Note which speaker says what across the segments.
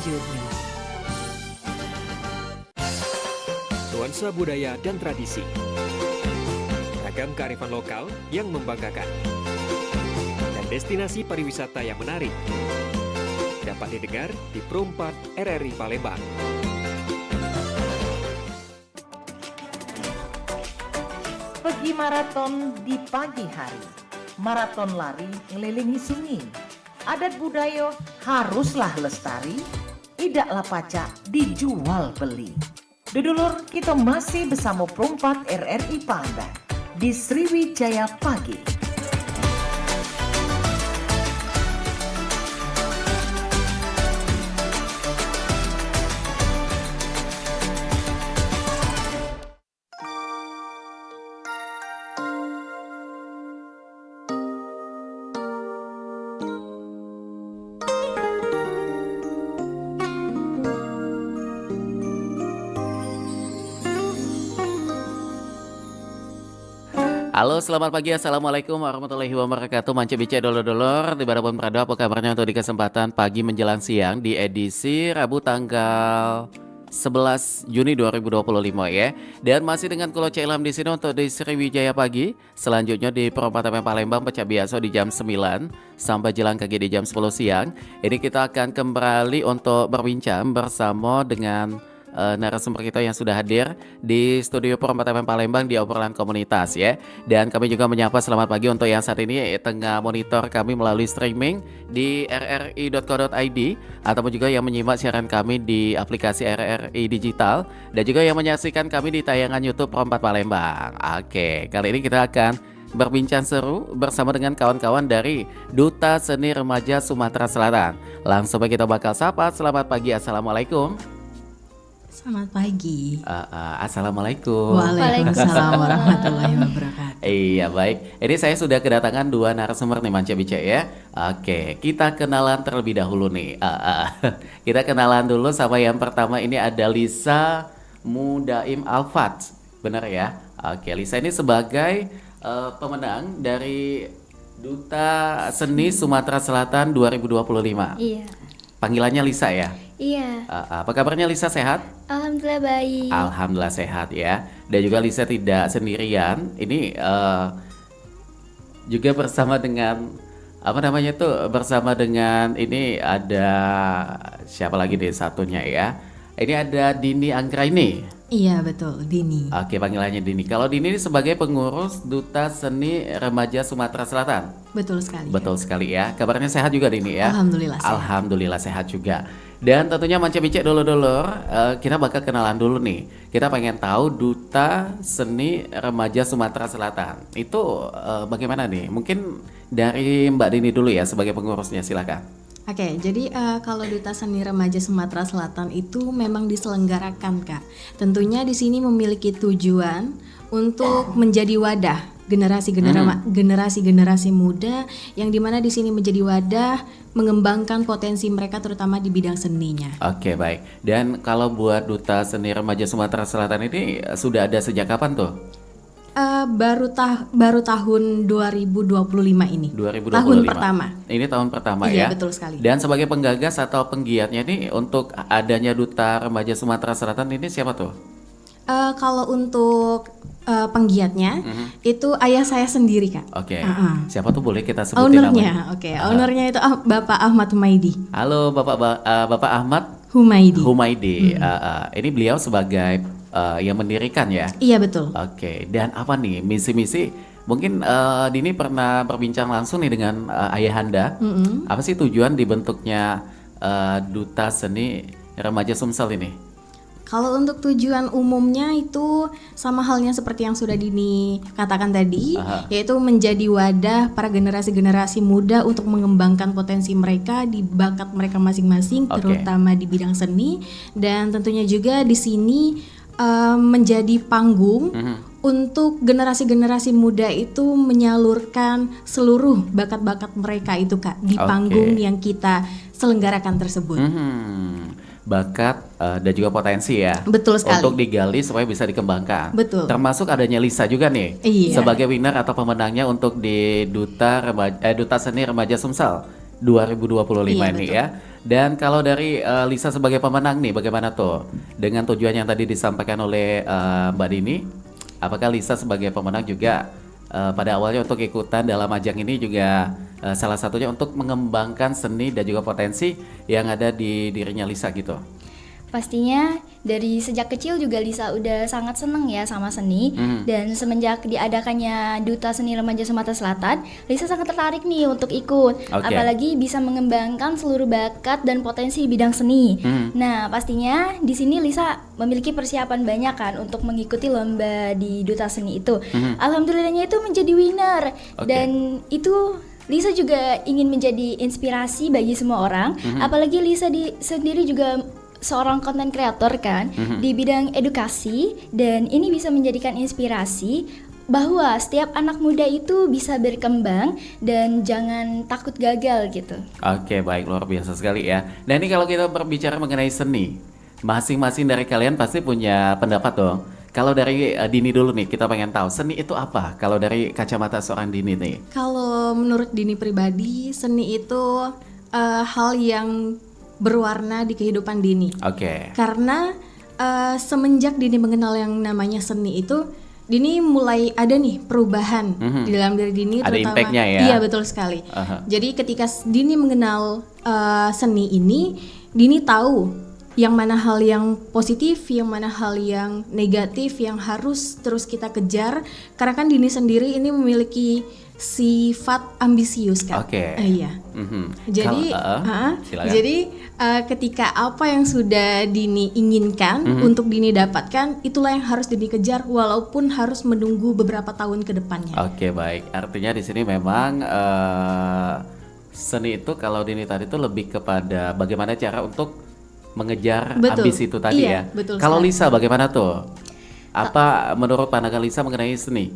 Speaker 1: Studio.
Speaker 2: Nuansa budaya dan tradisi. Ragam kearifan lokal yang membanggakan. Dan destinasi pariwisata yang menarik. Dapat didengar di Pro 4 RRI Palembang.
Speaker 1: Pergi maraton di pagi hari. Maraton lari ngelilingi sungai. Adat budaya haruslah lestari. Idaklah pacak dijual beli. Dudulur, kita masih bersama Pro 4 RRI Palembang di Sriwijaya Pagi.
Speaker 3: Halo, selamat pagi. Assalamualaikum warahmatullahi wabarakatuh. Mance bice dolor-dolor dimanapun berada, apa kabarnya untuk di kesempatan pagi menjelang siang di edisi Rabu tanggal 11 Juni 2025 ya. Dan masih dengan Kulo Ilham di sini untuk di Sriwijaya Pagi. Selanjutnya di Pro 4 Palembang pecah biasa di jam 9 sampai jelang kaki di jam 10 siang. Ini kita akan kembali untuk berbincang bersama dengan narasumber kita yang sudah hadir di studio Pro 4 Palembang di obrolan komunitas ya. Dan kami juga menyapa selamat pagi untuk yang saat ini tengah monitor kami melalui streaming di rri.co.id ataupun juga yang menyimak siaran kami di aplikasi RRI Digital dan juga yang menyaksikan kami di tayangan YouTube Pro 4 Palembang. Oke, kali ini kita akan berbincang seru bersama dengan kawan-kawan dari Duta Seni Remaja Sumatera Selatan. Langsung kita bakal sapa. Selamat pagi, assalamualaikum.
Speaker 4: Selamat pagi.
Speaker 3: Assalamualaikum.
Speaker 4: Waalaikumsalam warahmatullahi wabarakatuh.
Speaker 3: Iya baik. Ini saya sudah kedatangan dua narasumber nih Mance Bice ya. Oke, kita kenalan terlebih dahulu nih. Kita kenalan dulu sama yang pertama, ini ada Lisa Mudaim Alfat. Benar ya? Oke, Lisa ini sebagai pemenang dari Duta Seni Sumatera Selatan 2025.
Speaker 5: Iya.
Speaker 3: Panggilannya Lisa ya?
Speaker 5: Iya.
Speaker 3: Apa kabarnya Lisa, sehat?
Speaker 5: Alhamdulillah baik.
Speaker 3: Alhamdulillah sehat ya. Dan juga Lisa tidak sendirian. Ini juga bersama dengan bersama dengan ini ada siapa lagi deh satunya ya? Ini ada Dini Anggraini.
Speaker 4: Iya betul, Dini.
Speaker 3: Oke, panggilannya Dini. Kalau Dini ini sebagai pengurus Duta Seni Remaja Sumatera Selatan.
Speaker 4: Betul sekali.
Speaker 3: Betul sekali ya. Kabarnya sehat juga Dini ya?
Speaker 4: Alhamdulillah sehat.
Speaker 3: Alhamdulillah sehat juga. Dan tentunya Mance Bice dulur-dulur, kita bakal kenalan dulu nih. Kita pengen tahu Duta Seni Remaja Sumatera Selatan. Itu bagaimana nih? Mungkin dari Mbak Dini dulu ya sebagai pengurusnya, silakan.
Speaker 4: Oke, jadi kalau Duta Seni Remaja Sumatera Selatan itu memang diselenggarakan, Kak. Tentunya di sini memiliki tujuan untuk menjadi wadah generasi-generasi muda yang dimana di sini menjadi wadah mengembangkan potensi mereka terutama di bidang seninya. Oke,
Speaker 3: baik. Dan kalau buat Duta Seni Remaja Sumatera Selatan ini sudah ada sejak kapan tuh?
Speaker 4: Baru tahun 2025 ini.
Speaker 3: 2025.
Speaker 4: Tahun pertama.
Speaker 3: Ini tahun pertama ya.
Speaker 4: Iya, betul sekali.
Speaker 3: Dan sebagai penggagas atau penggiatnya ini untuk adanya Duta Remaja Sumatera Selatan ini siapa tuh?
Speaker 4: Kalau untuk penggiatnya itu ayah saya sendiri, Kak.
Speaker 3: Oke. Siapa tuh, boleh kita sebutin namanya?
Speaker 4: Ownernya itu Bapak Ahmad Humaidi.
Speaker 3: Halo Bapak Ahmad
Speaker 4: Humaidi.
Speaker 3: Ini beliau sebagai yang mendirikan ya?
Speaker 4: Iya betul.
Speaker 3: Oke. Dan apa nih misi-misi? Mungkin Dini pernah berbincang langsung nih dengan ayahanda. Apa sih tujuan dibentuknya Duta Seni Remaja Sumsel ini?
Speaker 4: Kalau untuk tujuan umumnya itu sama halnya seperti yang sudah Dini katakan tadi, yaitu menjadi wadah para generasi-generasi muda untuk mengembangkan potensi mereka di bakat mereka masing-masing, terutama di bidang seni, dan tentunya juga di sini menjadi panggung untuk generasi-generasi muda itu menyalurkan seluruh bakat-bakat mereka itu, Kak, di panggung yang kita selenggarakan tersebut.
Speaker 3: Bakat dan juga potensi ya.
Speaker 4: Betul sekali.
Speaker 3: Untuk digali supaya bisa dikembangkan.
Speaker 4: Betul.
Speaker 3: Termasuk adanya Lisa juga nih.
Speaker 4: Iya.
Speaker 3: Sebagai winner atau pemenangnya untuk di Duta Seni Remaja Sumsel 2025 ini
Speaker 4: betul.
Speaker 3: ya. Dan kalau dari Lisa sebagai pemenang nih, bagaimana tuh dengan tujuan yang tadi disampaikan oleh Mbak Dini? Apakah Lisa sebagai pemenang juga pada awalnya untuk ikutan dalam ajang ini juga salah satunya untuk mengembangkan seni dan juga potensi yang ada di dirinya Lisa gitu?
Speaker 5: Pastinya dari sejak kecil juga Lisa udah sangat seneng ya sama seni. Dan semenjak diadakannya Duta Seni Remaja Sumatera Selatan, Lisa sangat tertarik nih untuk ikut. Apalagi bisa mengembangkan seluruh bakat dan potensi di bidang seni. Nah, pastinya di sini Lisa memiliki persiapan banyak kan untuk mengikuti lomba di Duta Seni itu. Alhamdulillahnya itu menjadi winner. Dan itu Lisa juga ingin menjadi inspirasi bagi semua orang. Apalagi Lisa sendiri juga seorang konten kreator kan di bidang edukasi, dan ini bisa menjadikan inspirasi bahwa setiap anak muda itu bisa berkembang dan jangan takut gagal gitu.
Speaker 3: Oke, baik, luar biasa sekali ya. Nah, ini kalau kita berbicara mengenai seni, masing-masing dari kalian pasti punya pendapat dong. Kalau dari Dini dulu nih, kita pengen tahu seni itu apa? Kalau dari kacamata seorang Dini nih.
Speaker 4: Kalau menurut Dini pribadi, seni itu hal yang berwarna di kehidupan Dini.
Speaker 3: Oke.
Speaker 4: Karena semenjak Dini mengenal yang namanya seni itu, Dini mulai ada nih perubahan di dalam diri Dini.
Speaker 3: Ada
Speaker 4: terutama,
Speaker 3: impact-nya ya?
Speaker 4: Iya, betul sekali. Jadi ketika Dini mengenal seni ini, Dini tahu yang mana hal yang positif, yang mana hal yang negatif yang harus terus kita kejar. Karena kan Dini sendiri ini memiliki sifat ambisius kan.
Speaker 3: Oke.
Speaker 4: Iya. Jadi, ketika apa yang sudah Dini inginkan untuk Dini dapatkan, itulah yang harus Dini kejar, walaupun harus menunggu beberapa tahun ke depannya.
Speaker 3: Oke, baik. Artinya di sini memang seni itu kalau Dini tadi itu lebih kepada bagaimana cara untuk mengejar ambisi itu tadi ya.
Speaker 4: Betul
Speaker 3: kalau
Speaker 4: sekali.
Speaker 3: Lisa bagaimana tuh? Apa menurut pandangan Lisa mengenai seni?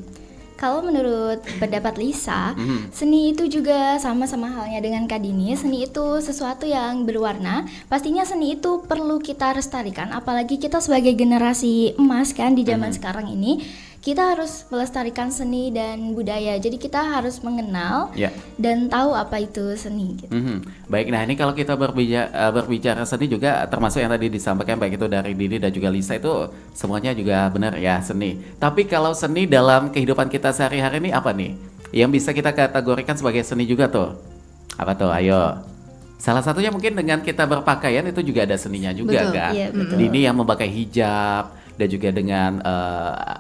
Speaker 5: Kalau menurut pendapat Lisa, seni itu juga sama halnya dengan Kak Dini. Seni itu sesuatu yang berwarna. Pastinya seni itu perlu kita lestarikan. Apalagi kita sebagai generasi emas kan di zaman sekarang ini, kita harus melestarikan seni dan budaya. Jadi kita harus mengenal dan tahu apa itu seni gitu.
Speaker 3: Baik, nah ini kalau kita berbicara seni juga termasuk yang tadi disampaikan baik itu dari Dini dan juga Lisa, itu semuanya juga benar ya, seni. Tapi kalau seni dalam kehidupan kita sehari-hari ini apa nih yang bisa kita kategorikan sebagai seni juga tuh? Apa tuh? Ayo. Salah satunya mungkin dengan kita berpakaian itu juga ada seninya juga.
Speaker 4: Betul.
Speaker 3: Kan?
Speaker 5: Iya, betul.
Speaker 3: Dini yang memakai hijab dan juga dengan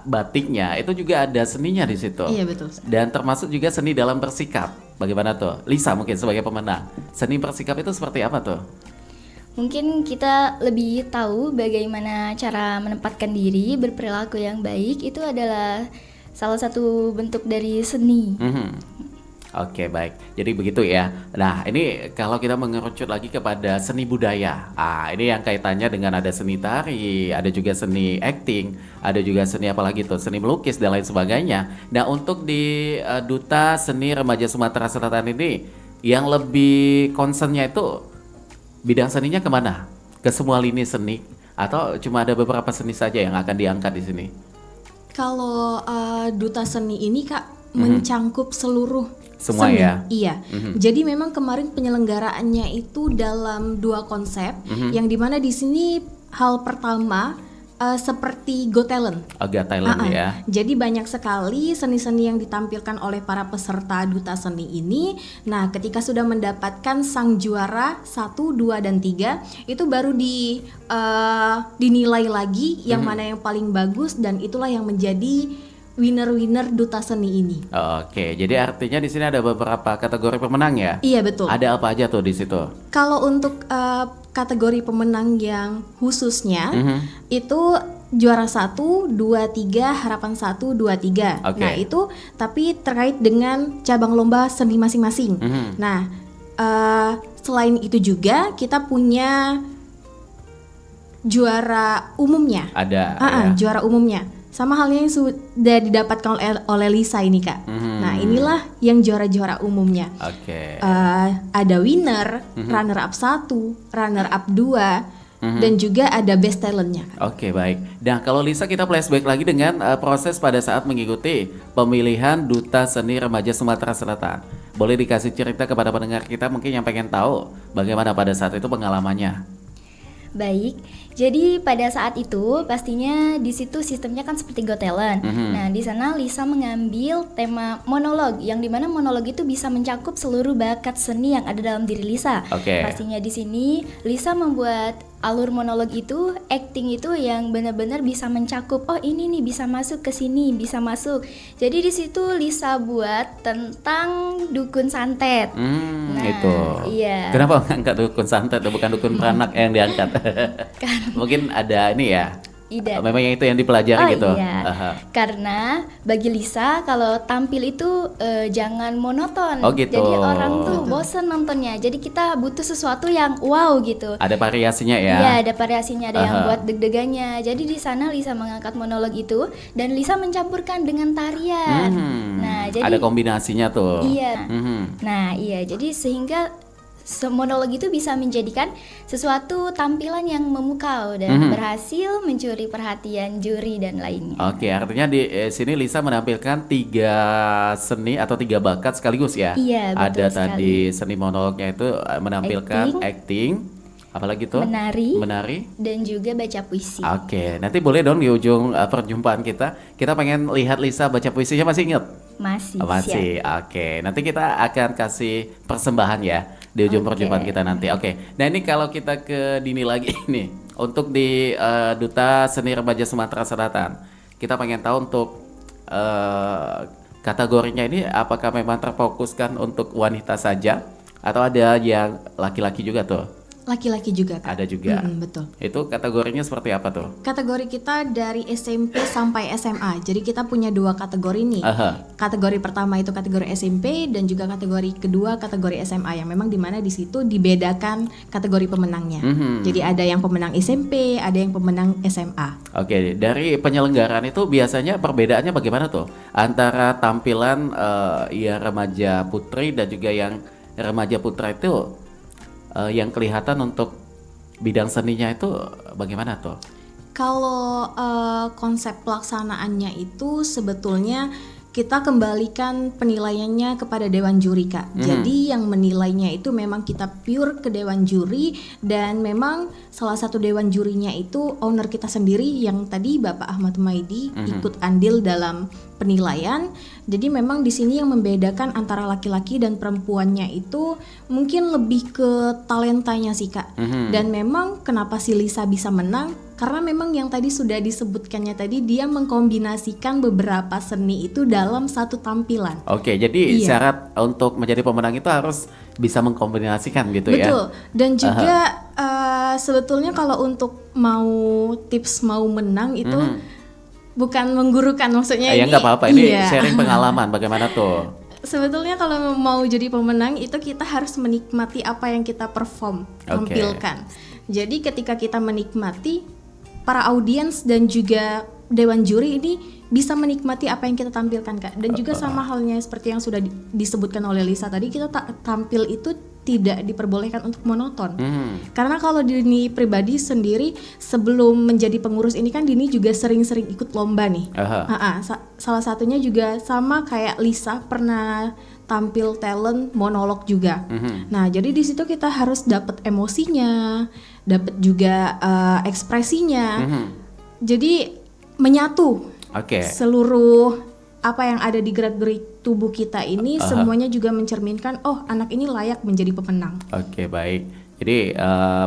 Speaker 3: batiknya itu juga ada seninya di situ.
Speaker 4: Iya, betul.
Speaker 3: Dan termasuk juga seni dalam bersikap. Bagaimana tuh? Lisa mungkin sebagai pemenang. Seni bersikap itu seperti apa tuh?
Speaker 5: Mungkin kita lebih tahu bagaimana cara menempatkan diri, berperilaku yang baik, itu adalah salah satu bentuk dari seni.
Speaker 3: Oke, baik. Jadi begitu ya. Nah, ini kalau kita mengerucut lagi kepada seni budaya. Ini yang kaitannya dengan ada seni tari, ada juga seni acting, ada juga seni apa lagi tuh? Seni melukis dan lain sebagainya. Nah, untuk di Duta Seni Remaja Sumatera Selatan ini yang lebih concernnya itu bidang seninya kemana? Ke semua lini seni atau cuma ada beberapa seni saja yang akan diangkat di sini?
Speaker 4: Kalau Duta Seni ini Kak mencangkup seluruh
Speaker 3: semua
Speaker 4: seni.
Speaker 3: ya?
Speaker 4: Iya. Jadi memang kemarin penyelenggaraannya itu dalam 2 konsep, yang dimana di sini hal pertama seperti Got Talent.
Speaker 3: Agak Thailand ya.
Speaker 4: Jadi banyak sekali seni-seni yang ditampilkan oleh para peserta Duta Seni ini. Nah, ketika sudah mendapatkan sang juara 1, 2, dan 3, itu baru dinilai lagi yang mana yang paling bagus, dan itulah yang menjadi winner-winner Duta Seni ini.
Speaker 3: Oke, jadi artinya di sini ada beberapa kategori pemenang ya?
Speaker 4: Iya, betul.
Speaker 3: Ada apa aja tuh di situ?
Speaker 4: Kalau untuk kategori pemenang yang khususnya itu juara 1, 2, 3, harapan 1, 2, 3. Nah, itu tapi terkait dengan cabang lomba seni masing-masing. Nah, selain itu juga kita punya juara umumnya.
Speaker 3: Ada
Speaker 4: Juara umumnya. Sama halnya yang sudah didapatkan oleh Lisa ini Kak. Nah, inilah yang juara-juara umumnya.
Speaker 3: Oke.
Speaker 4: Ada winner, runner up 1, runner up 2, dan juga ada best talentnya.
Speaker 3: Oke, baik. Nah, kalau Lisa kita flashback lagi dengan proses pada saat mengikuti pemilihan Duta Seni Remaja Sumatera Selatan. Boleh dikasih cerita kepada pendengar kita mungkin yang pengen tahu bagaimana pada saat itu pengalamannya.
Speaker 5: Baik, jadi pada saat itu pastinya di situ sistemnya kan seperti Got Talent. Nah, di sana Lisa mengambil tema monolog, yang dimana monolog itu bisa mencakup seluruh bakat seni yang ada dalam diri Lisa.
Speaker 3: Oke.
Speaker 5: Pastinya di sini Lisa membuat alur monolog itu, acting itu yang benar-benar bisa mencakup. Oh ini nih bisa masuk ke sini, bisa masuk. Jadi di situ Lisa buat tentang dukun santet.
Speaker 3: Itu.
Speaker 5: Iya.
Speaker 3: Kenapa ngangkat dukun santet, bukan dukun beranak yang diangkat? Mungkin ada ini ya.
Speaker 5: Tidak.
Speaker 3: Memang yang itu yang dipelajari gitu.
Speaker 5: Iya. Karena bagi Lisa kalau tampil itu jangan monoton.
Speaker 3: Oh, gitu.
Speaker 5: Jadi orang tuh bosen nontonnya. Jadi kita butuh sesuatu yang wow gitu.
Speaker 3: Ada variasinya ya.
Speaker 5: Iya, ada variasinya, ada yang buat deg-degannya. Jadi di sana Lisa mengangkat monolog itu dan Lisa mencampurkan dengan tarian. Nah, jadi
Speaker 3: ada kombinasinya tuh.
Speaker 5: Iya. Nah, iya. Jadi sehingga monolog itu bisa menjadikan sesuatu tampilan yang memukau dan berhasil mencuri perhatian juri dan lainnya.
Speaker 3: Oke, artinya di sini Lisa menampilkan 3 seni atau 3 bakat sekaligus ya.
Speaker 5: Iya, betul
Speaker 3: Ada
Speaker 5: sekali.
Speaker 3: tadi seni monolognya itu menampilkan acting, apalagi tuh? Menari.
Speaker 5: Dan juga baca puisi.
Speaker 3: Oke, nanti boleh dong di ujung perjumpaan kita pengen lihat Lisa baca puisinya, masih inget?
Speaker 5: Masih.
Speaker 3: Masih, oke. Nanti kita akan kasih persembahan ya di ujung perjumpaan kita nanti. Oke. Nah ini kalau kita ke Dini lagi nih, untuk di Duta Seni Remaja Sumatera Selatan, kita pengen tahu untuk kategorinya ini apakah memang terfokuskan untuk wanita saja atau ada yang laki-laki juga tuh?
Speaker 4: Laki-laki juga, Kak.
Speaker 3: Ada juga.
Speaker 4: Betul.
Speaker 3: Itu kategorinya seperti apa tuh?
Speaker 4: Kategori kita dari SMP sampai SMA. Jadi kita punya 2 kategori nih. Kategori pertama itu kategori SMP dan juga kategori kedua kategori SMA, yang memang dimana di situ dibedakan kategori pemenangnya. Jadi ada yang pemenang SMP, ada yang pemenang SMA.
Speaker 3: Oke, dari penyelenggaraan itu biasanya perbedaannya bagaimana tuh antara tampilan ya remaja putri dan juga yang remaja putra itu? Yang kelihatan untuk bidang seninya itu bagaimana tuh?
Speaker 4: Kalau konsep pelaksanaannya itu sebetulnya kita kembalikan penilaiannya kepada dewan juri, Kak. Jadi yang menilainya itu memang kita pure ke dewan juri, dan memang salah satu dewan jurinya itu owner kita sendiri yang tadi Bapak Ahmad Maidi ikut andil dalam penilaian. Jadi memang di sini yang membedakan antara laki-laki dan perempuannya itu mungkin lebih ke talentanya sih, Kak. Dan memang kenapa si Lisa bisa menang? Karena memang yang tadi sudah disebutkannya tadi, dia mengkombinasikan beberapa seni itu dalam satu tampilan.
Speaker 3: Oke, jadi syarat untuk menjadi pemenang itu harus bisa mengkombinasikan gitu ya.
Speaker 4: Betul. Dan juga sebetulnya kalau untuk mau tips mau menang itu bukan menggurukan, maksudnya
Speaker 3: Ya
Speaker 4: ini.
Speaker 3: nggak apa-apa, ini sharing pengalaman bagaimana tuh.
Speaker 4: Sebetulnya kalau mau jadi pemenang itu kita harus menikmati apa yang kita perform, tampilkan. Jadi ketika kita menikmati, para audiens dan juga dewan juri ini bisa menikmati apa yang kita tampilkan, Kak. Dan juga sama halnya seperti yang sudah disebutkan oleh Lisa tadi, kita tampil itu tidak diperbolehkan untuk monoton. Karena kalau Dini pribadi sendiri sebelum menjadi pengurus ini kan Dini juga sering-sering ikut lomba nih. Salah satunya juga sama kayak Lisa, pernah tampil talent monolog juga. Nah, jadi di situ kita harus dapat emosinya, dapat juga ekspresinya. Jadi menyatu. Seluruh apa yang ada di gerak-gerik tubuh kita ini semuanya juga mencerminkan, oh anak ini layak menjadi pemenang.
Speaker 3: Oke, baik. Jadi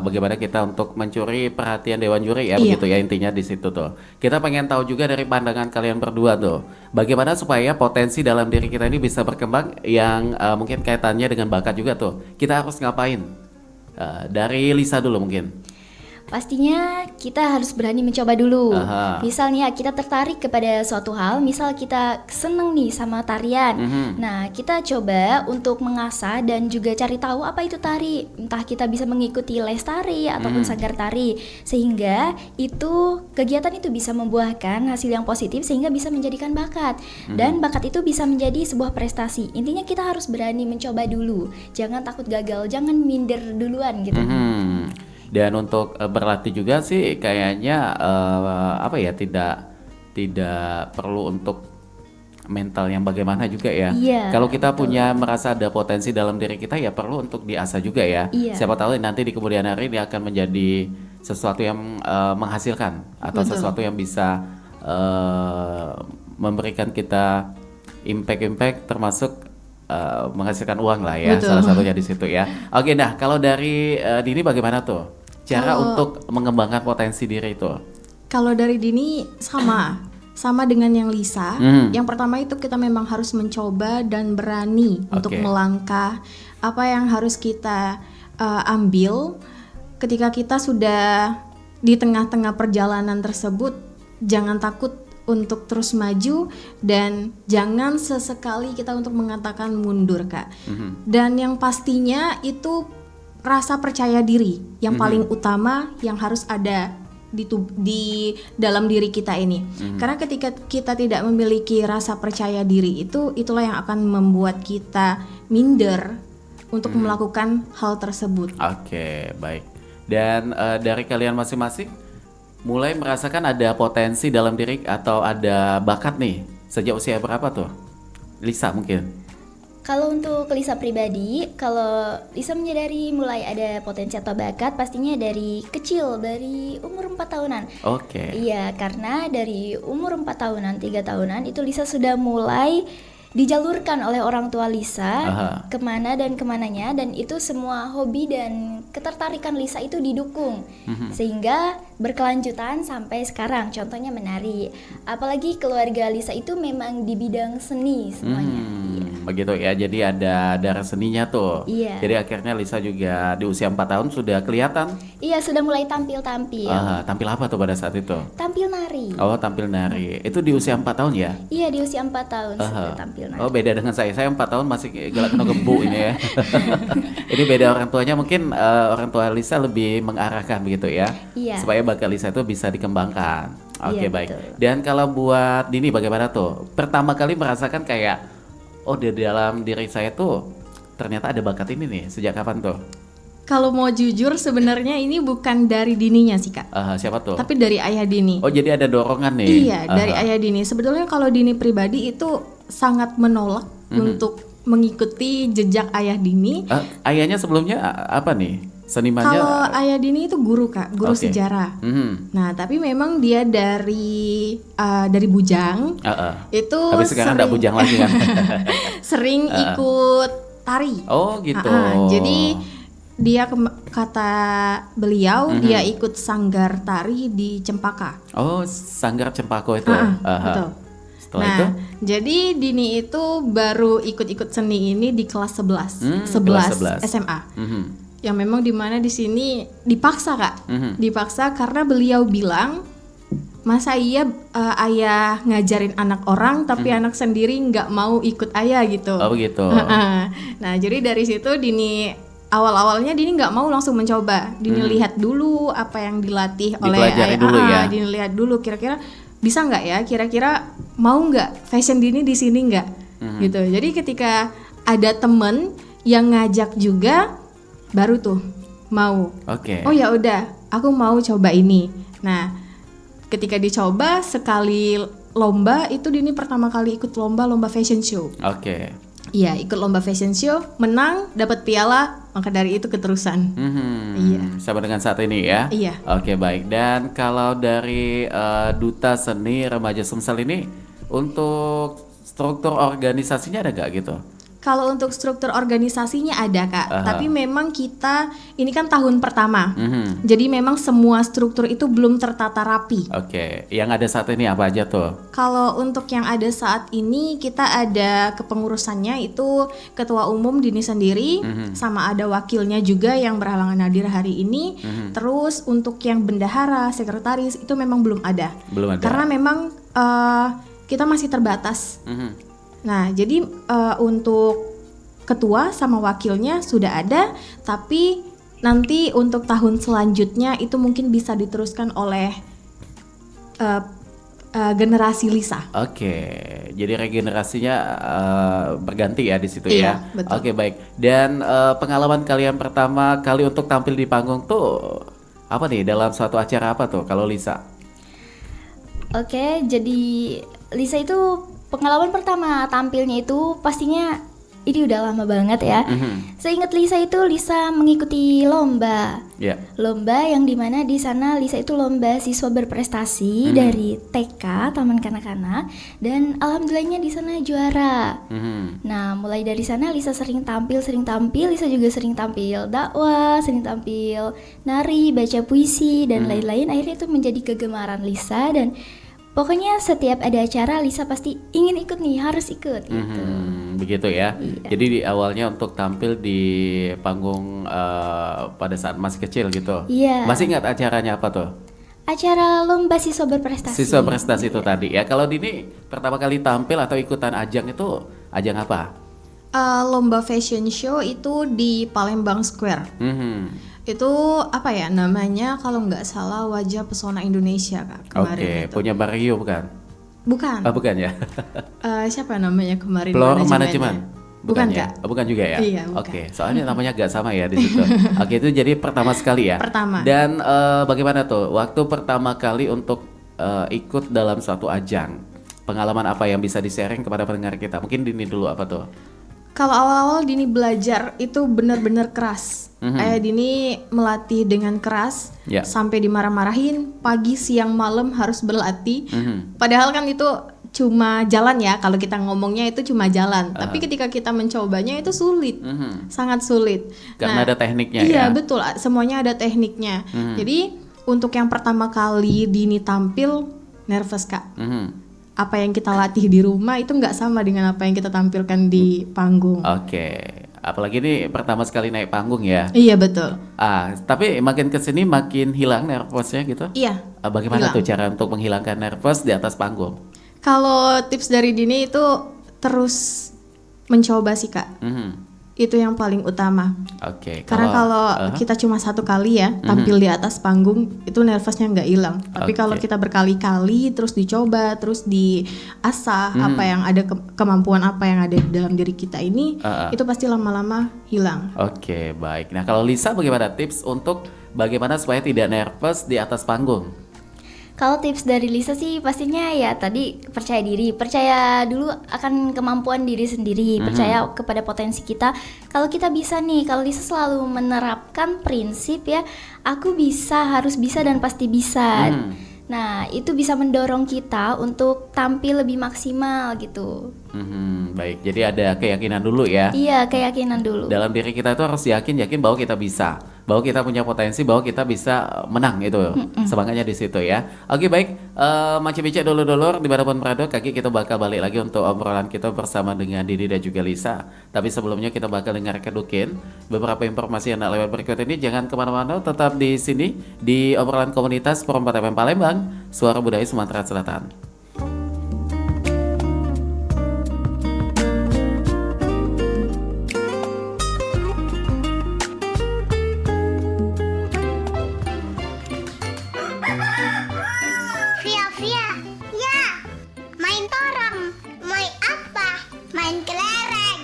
Speaker 3: bagaimana kita untuk mencuri perhatian dewan juri ya, begitu ya intinya di situ tuh. Kita pengen tahu juga dari pandangan kalian berdua tuh, bagaimana supaya potensi dalam diri kita ini bisa berkembang yang mungkin kaitannya dengan bakat juga tuh. Kita harus ngapain? Dari Lisa dulu mungkin.
Speaker 5: Pastinya kita harus berani mencoba dulu. Misalnya kita tertarik kepada suatu hal, misal kita seneng nih sama tarian. Nah, kita coba untuk mengasah dan juga cari tahu apa itu tari. Entah kita bisa mengikuti les tari ataupun sanggar tari, sehingga itu kegiatan itu bisa membuahkan hasil yang positif sehingga bisa menjadikan bakat. Dan bakat itu bisa menjadi sebuah prestasi. Intinya kita harus berani mencoba dulu. Jangan takut gagal, jangan minder duluan gitu.
Speaker 3: Dan untuk berlatih juga sih kayaknya apa ya, tidak perlu untuk mental yang bagaimana juga ya.
Speaker 5: Iya,
Speaker 3: Kalau kita
Speaker 5: betul.
Speaker 3: punya merasa ada potensi dalam diri kita ya perlu untuk diasah juga ya.
Speaker 5: Iya.
Speaker 3: Siapa tahu nanti di kemudian hari dia akan menjadi sesuatu yang menghasilkan atau
Speaker 4: Betul.
Speaker 3: sesuatu yang bisa memberikan kita impact termasuk menghasilkan uang lah ya.
Speaker 4: Betul.
Speaker 3: Salah satunya di situ ya. Oke, nah kalau dari Dini bagaimana tuh cara
Speaker 4: Kalau-
Speaker 3: untuk mengembangkan potensi diri itu?
Speaker 4: Kalau dari Dini sama dengan yang Lisa. Yang pertama itu kita memang harus mencoba dan berani untuk
Speaker 3: Oke.
Speaker 4: melangkah. Apa yang harus kita ambil ketika kita sudah di tengah-tengah perjalanan tersebut, jangan takut untuk terus maju dan jangan sesekali kita untuk mengatakan mundur, Kak. Dan yang pastinya itu rasa percaya diri yang paling utama yang harus ada di dalam diri kita ini. Karena ketika kita tidak memiliki rasa percaya diri itulah yang akan membuat kita minder untuk melakukan hal tersebut.
Speaker 3: Oke, baik. Dan dari kalian masing-masing mulai merasakan ada potensi dalam diri atau ada bakat nih sejak usia berapa tuh? Lisa mungkin.
Speaker 5: Kalau untuk Lisa pribadi, kalau Lisa menyadari mulai ada potensi atau bakat pastinya dari kecil, dari umur 4 tahunan.
Speaker 3: Oke.
Speaker 5: Iya, karena dari umur 4 tahunan, 3 tahunan itu Lisa sudah mulai dijalurkan oleh orang tua Lisa
Speaker 3: Aha.
Speaker 5: kemana dan kemananya, dan itu semua hobi dan ketertarikan Lisa itu didukung sehingga berkelanjutan sampai sekarang. Contohnya menari, apalagi keluarga Lisa itu memang di bidang seni semuanya. Iya.
Speaker 3: Begitu ya, jadi ada darah seninya tuh.
Speaker 5: Iya.
Speaker 3: Jadi akhirnya Lisa juga di usia 4 tahun sudah kelihatan.
Speaker 5: Iya, sudah mulai tampil-tampil.
Speaker 3: Tampil apa tuh pada saat itu?
Speaker 5: Tampil nari.
Speaker 3: Oh, tampil nari. Itu di usia 4 tahun ya?
Speaker 5: Iya, di usia 4 tahun sudah tampil nari.
Speaker 3: Oh, beda dengan saya 4 tahun masih gelak kena gembu ini ya. Ini beda orang tuanya, mungkin orang tua Lisa lebih mengarahkan begitu ya.
Speaker 5: Iya.
Speaker 3: Supaya bakat Lisa itu bisa dikembangkan. Oke,
Speaker 5: Iya,
Speaker 3: baik.
Speaker 5: betul.
Speaker 3: Dan kalau buat Dini bagaimana tuh? Pertama kali merasakan kayak oh, di dalam diri saya tuh ternyata ada bakat ini nih. Sejak kapan tuh?
Speaker 4: Kalau mau jujur sebenarnya ini bukan dari Dininya sih, Kak.
Speaker 3: Siapa tuh?
Speaker 4: Tapi dari ayah Dini.
Speaker 3: Oh, jadi ada dorongan nih.
Speaker 4: Iya, dari ayah Dini. Sebetulnya kalau Dini pribadi itu sangat menolak untuk mengikuti jejak ayah Dini.
Speaker 3: Ayahnya sebelumnya apa nih? Senimannya?
Speaker 4: Kalau ayah Dini itu guru, Kak, guru
Speaker 3: Oke.
Speaker 4: sejarah.
Speaker 3: Mhm.
Speaker 4: Nah, tapi memang dia dari Bujang. Itu
Speaker 3: Habis sekarang nggak bujang lagi kan?
Speaker 4: sering ikut tari.
Speaker 3: Oh, gitu.
Speaker 4: Jadi dia kata beliau dia ikut sanggar tari di Cempaka.
Speaker 3: Oh, Sanggar Cempako itu.
Speaker 4: Betul.
Speaker 3: Setelah
Speaker 4: Nah,
Speaker 3: itu?
Speaker 4: jadi Dini itu baru ikut-ikut seni ini di kelas 11,
Speaker 3: kelas 11.
Speaker 4: SMA.
Speaker 3: Mhm.
Speaker 4: Yang memang dimana di sini dipaksa, Kak. Dipaksa karena beliau bilang, masa iya ayah ngajarin anak orang tapi anak sendiri nggak mau ikut ayah gitu.
Speaker 3: Oh, begitu.
Speaker 4: Nah, jadi dari situ Dini awal-awalnya Dini nggak mau langsung mencoba. Dini lihat dulu apa yang dilatih oleh
Speaker 3: Dipelajari
Speaker 4: ayah.
Speaker 3: dulu ya.
Speaker 4: Dini lihat dulu kira-kira bisa nggak ya? Kira-kira mau nggak fashion Dini di sini nggak? Gitu. Jadi ketika ada temen yang ngajak juga, baru tuh mau.
Speaker 3: Oke.
Speaker 4: Oh ya udah, aku mau coba ini. Nah, ketika dicoba sekali lomba itu Dini pertama kali ikut lomba fashion show.
Speaker 3: Oke.
Speaker 4: Iya, ikut lomba fashion show, menang, dapat piala, maka dari itu keterusan. Iya.
Speaker 3: Sama dengan saat ini ya.
Speaker 4: Iya.
Speaker 3: Oke, baik. Dan kalau dari Duta Seni Remaja Sumsel ini untuk struktur organisasinya ada nggak gitu?
Speaker 4: Kalau untuk struktur organisasinya ada, Kak. Tapi memang kita ini kan tahun pertama. Jadi memang semua struktur itu belum tertata rapi.
Speaker 3: Oke. Yang ada saat ini apa aja tuh?
Speaker 4: Kalau untuk yang ada saat ini kita ada kepengurusannya itu ketua umum Dini sendiri, sama ada wakilnya juga yang berhalangan hadir hari ini. Terus untuk yang bendahara, sekretaris itu memang belum ada.
Speaker 3: Belum ada.
Speaker 4: Karena memang kita masih terbatas. Nah, jadi untuk ketua sama wakilnya sudah ada, tapi nanti untuk tahun selanjutnya itu mungkin bisa diteruskan oleh generasi Lisa.
Speaker 3: Oke, jadi regenerasinya berganti ya di situ
Speaker 4: Iya,
Speaker 3: ya.
Speaker 4: betul.
Speaker 3: Oke, baik. Dan pengalaman kalian pertama kali untuk tampil di panggung tuh apa nih, dalam suatu acara apa tuh kalau Lisa?
Speaker 5: Oke, jadi Lisa itu pengalaman pertama tampilnya itu pastinya ini udah lama banget ya. Seingat Lisa itu Lisa mengikuti lomba.
Speaker 3: Ya.
Speaker 5: Lomba yang dimana di sana Lisa itu lomba siswa berprestasi dari TK Taman Kanak-kanak dan alhamdulillahnya di sana juara. Nah, mulai dari sana Lisa sering tampil. Lisa juga sering tampil dakwah, sering tampil nari, baca puisi dan lain-lain. Akhirnya itu menjadi kegemaran Lisa dan pokoknya setiap ada acara Lisa pasti ingin ikut nih, harus ikut gitu.
Speaker 3: Begitu ya.
Speaker 5: Iya.
Speaker 3: Jadi di awalnya untuk tampil di panggung pada saat masih kecil gitu.
Speaker 5: Iya.
Speaker 3: Masih ingat acaranya apa tuh?
Speaker 5: Acara lomba siswa berprestasi.
Speaker 3: Siswa prestasi itu tadi ya. Kalau Dini pertama kali tampil atau ikutan ajang itu ajang apa?
Speaker 4: Lomba fashion show itu di Palembang Square. Itu apa ya namanya kalau nggak salah Wajah Pesona Indonesia Kak kemarin
Speaker 3: Oke,
Speaker 4: itu.
Speaker 3: punya Barrio bukan?
Speaker 4: Bukan.
Speaker 3: Oh, bukan ya.
Speaker 4: Siapa namanya kemarin
Speaker 3: Floor
Speaker 4: manajemennya?
Speaker 3: Manajemen.
Speaker 4: Bukan
Speaker 3: ya?
Speaker 4: Kak.
Speaker 3: Oh, bukan juga ya?
Speaker 4: Iya, bukan.
Speaker 3: Oke, soalnya namanya agak sama ya di situ. Oke, itu jadi pertama sekali ya.
Speaker 4: Pertama.
Speaker 3: Dan bagaimana tuh waktu pertama kali untuk ikut dalam suatu ajang? Pengalaman apa yang bisa di-sharing kepada pendengar kita? Mungkin Dini dulu apa tuh?
Speaker 4: Kalau awal-awal Dini belajar itu benar-benar keras. Dini melatih dengan keras
Speaker 3: Ya.
Speaker 4: sampai dimarah-marahin pagi, siang, malam harus berlatih. Padahal kan itu cuma jalan ya. Kalau kita ngomongnya itu cuma jalan. Tapi ketika kita mencobanya itu sulit, sangat sulit.
Speaker 3: Karena ada tekniknya
Speaker 4: iya,
Speaker 3: ya.
Speaker 4: betul. Semuanya ada tekniknya. Jadi untuk yang pertama kali Dini tampil nervous Kak. Apa yang kita latih di rumah itu nggak sama dengan apa yang kita tampilkan di panggung.
Speaker 3: Oke, apalagi ini pertama sekali naik panggung ya.
Speaker 4: Iya betul.
Speaker 3: Tapi makin kesini makin hilang nervousnya gitu.
Speaker 4: Iya.
Speaker 3: Bagaimana
Speaker 4: hilang.
Speaker 3: tuh cara untuk menghilangkan nervous di atas panggung?
Speaker 4: Kalau tips dari Dini itu terus mencoba sih Kak. Itu yang paling utama.
Speaker 3: Oke.
Speaker 4: Karena kalau kita cuma satu kali ya tampil di atas panggung itu nervousnya nggak hilang. Tapi kalau kita berkali-kali terus dicoba, terus diasah apa yang ada kemampuan apa yang ada di dalam diri kita ini, itu pasti lama-lama hilang.
Speaker 3: Oke, baik. Nah, kalau Lisa bagaimana tips untuk bagaimana supaya tidak nervous di atas panggung?
Speaker 5: Kalau tips dari Lisa sih pastinya ya tadi percaya diri, percaya dulu akan kemampuan diri sendiri, percaya kepada potensi kita. Kalau kita bisa nih, kalau Lisa selalu menerapkan prinsip ya, aku bisa, harus bisa dan pasti bisa. Nah, itu bisa mendorong kita untuk tampil lebih maksimal gitu.
Speaker 3: Baik, jadi ada keyakinan dulu ya.
Speaker 5: Iya, keyakinan dulu.
Speaker 3: Dalam diri kita itu harus yakin bahwa kita bisa, bahwa kita punya potensi, bahwa kita bisa menang itu. Semangatnya di situ ya. Oke, baik. Macam bicara dulur-dulur di Barapun Prado, kaki kita bakal balik lagi untuk obrolan kita bersama dengan Dini dan juga Lisa. Tapi sebelumnya kita bakal dengar kedukin beberapa informasi yang lewat berikut ini. Jangan kemana-mana, tetap di sini di obrolan komunitas Forum 4 FM Palembang, Suara Budaya Sumatera Selatan.
Speaker 6: Via, ya, main torang, main apa? Main kelereng.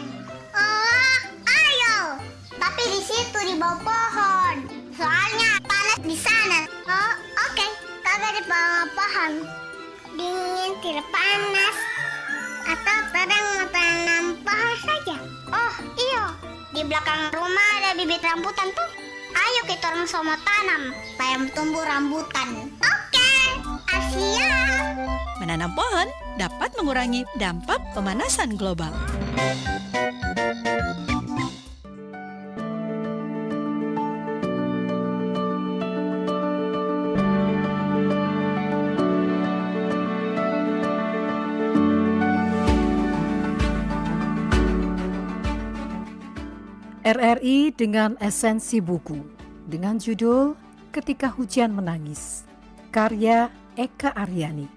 Speaker 6: Oh, ayo. Tapi di situ di bawah pohon. Soalnya panas di sana. Oh, oke. Tapi di bawah pohon. Dingin, tidak panas. Atau sedang tanam pohon saja. Oh, iya. Di belakang rumah ada bibit rambutan tuh. Ayo kita orang sama tanam supaya tumbuh rambutan. Oke, Asia.
Speaker 7: Menanam pohon dapat mengurangi dampak pemanasan global.
Speaker 8: RRI dengan esensi buku dengan judul Ketika Hujan Menangis, karya Eka Aryani.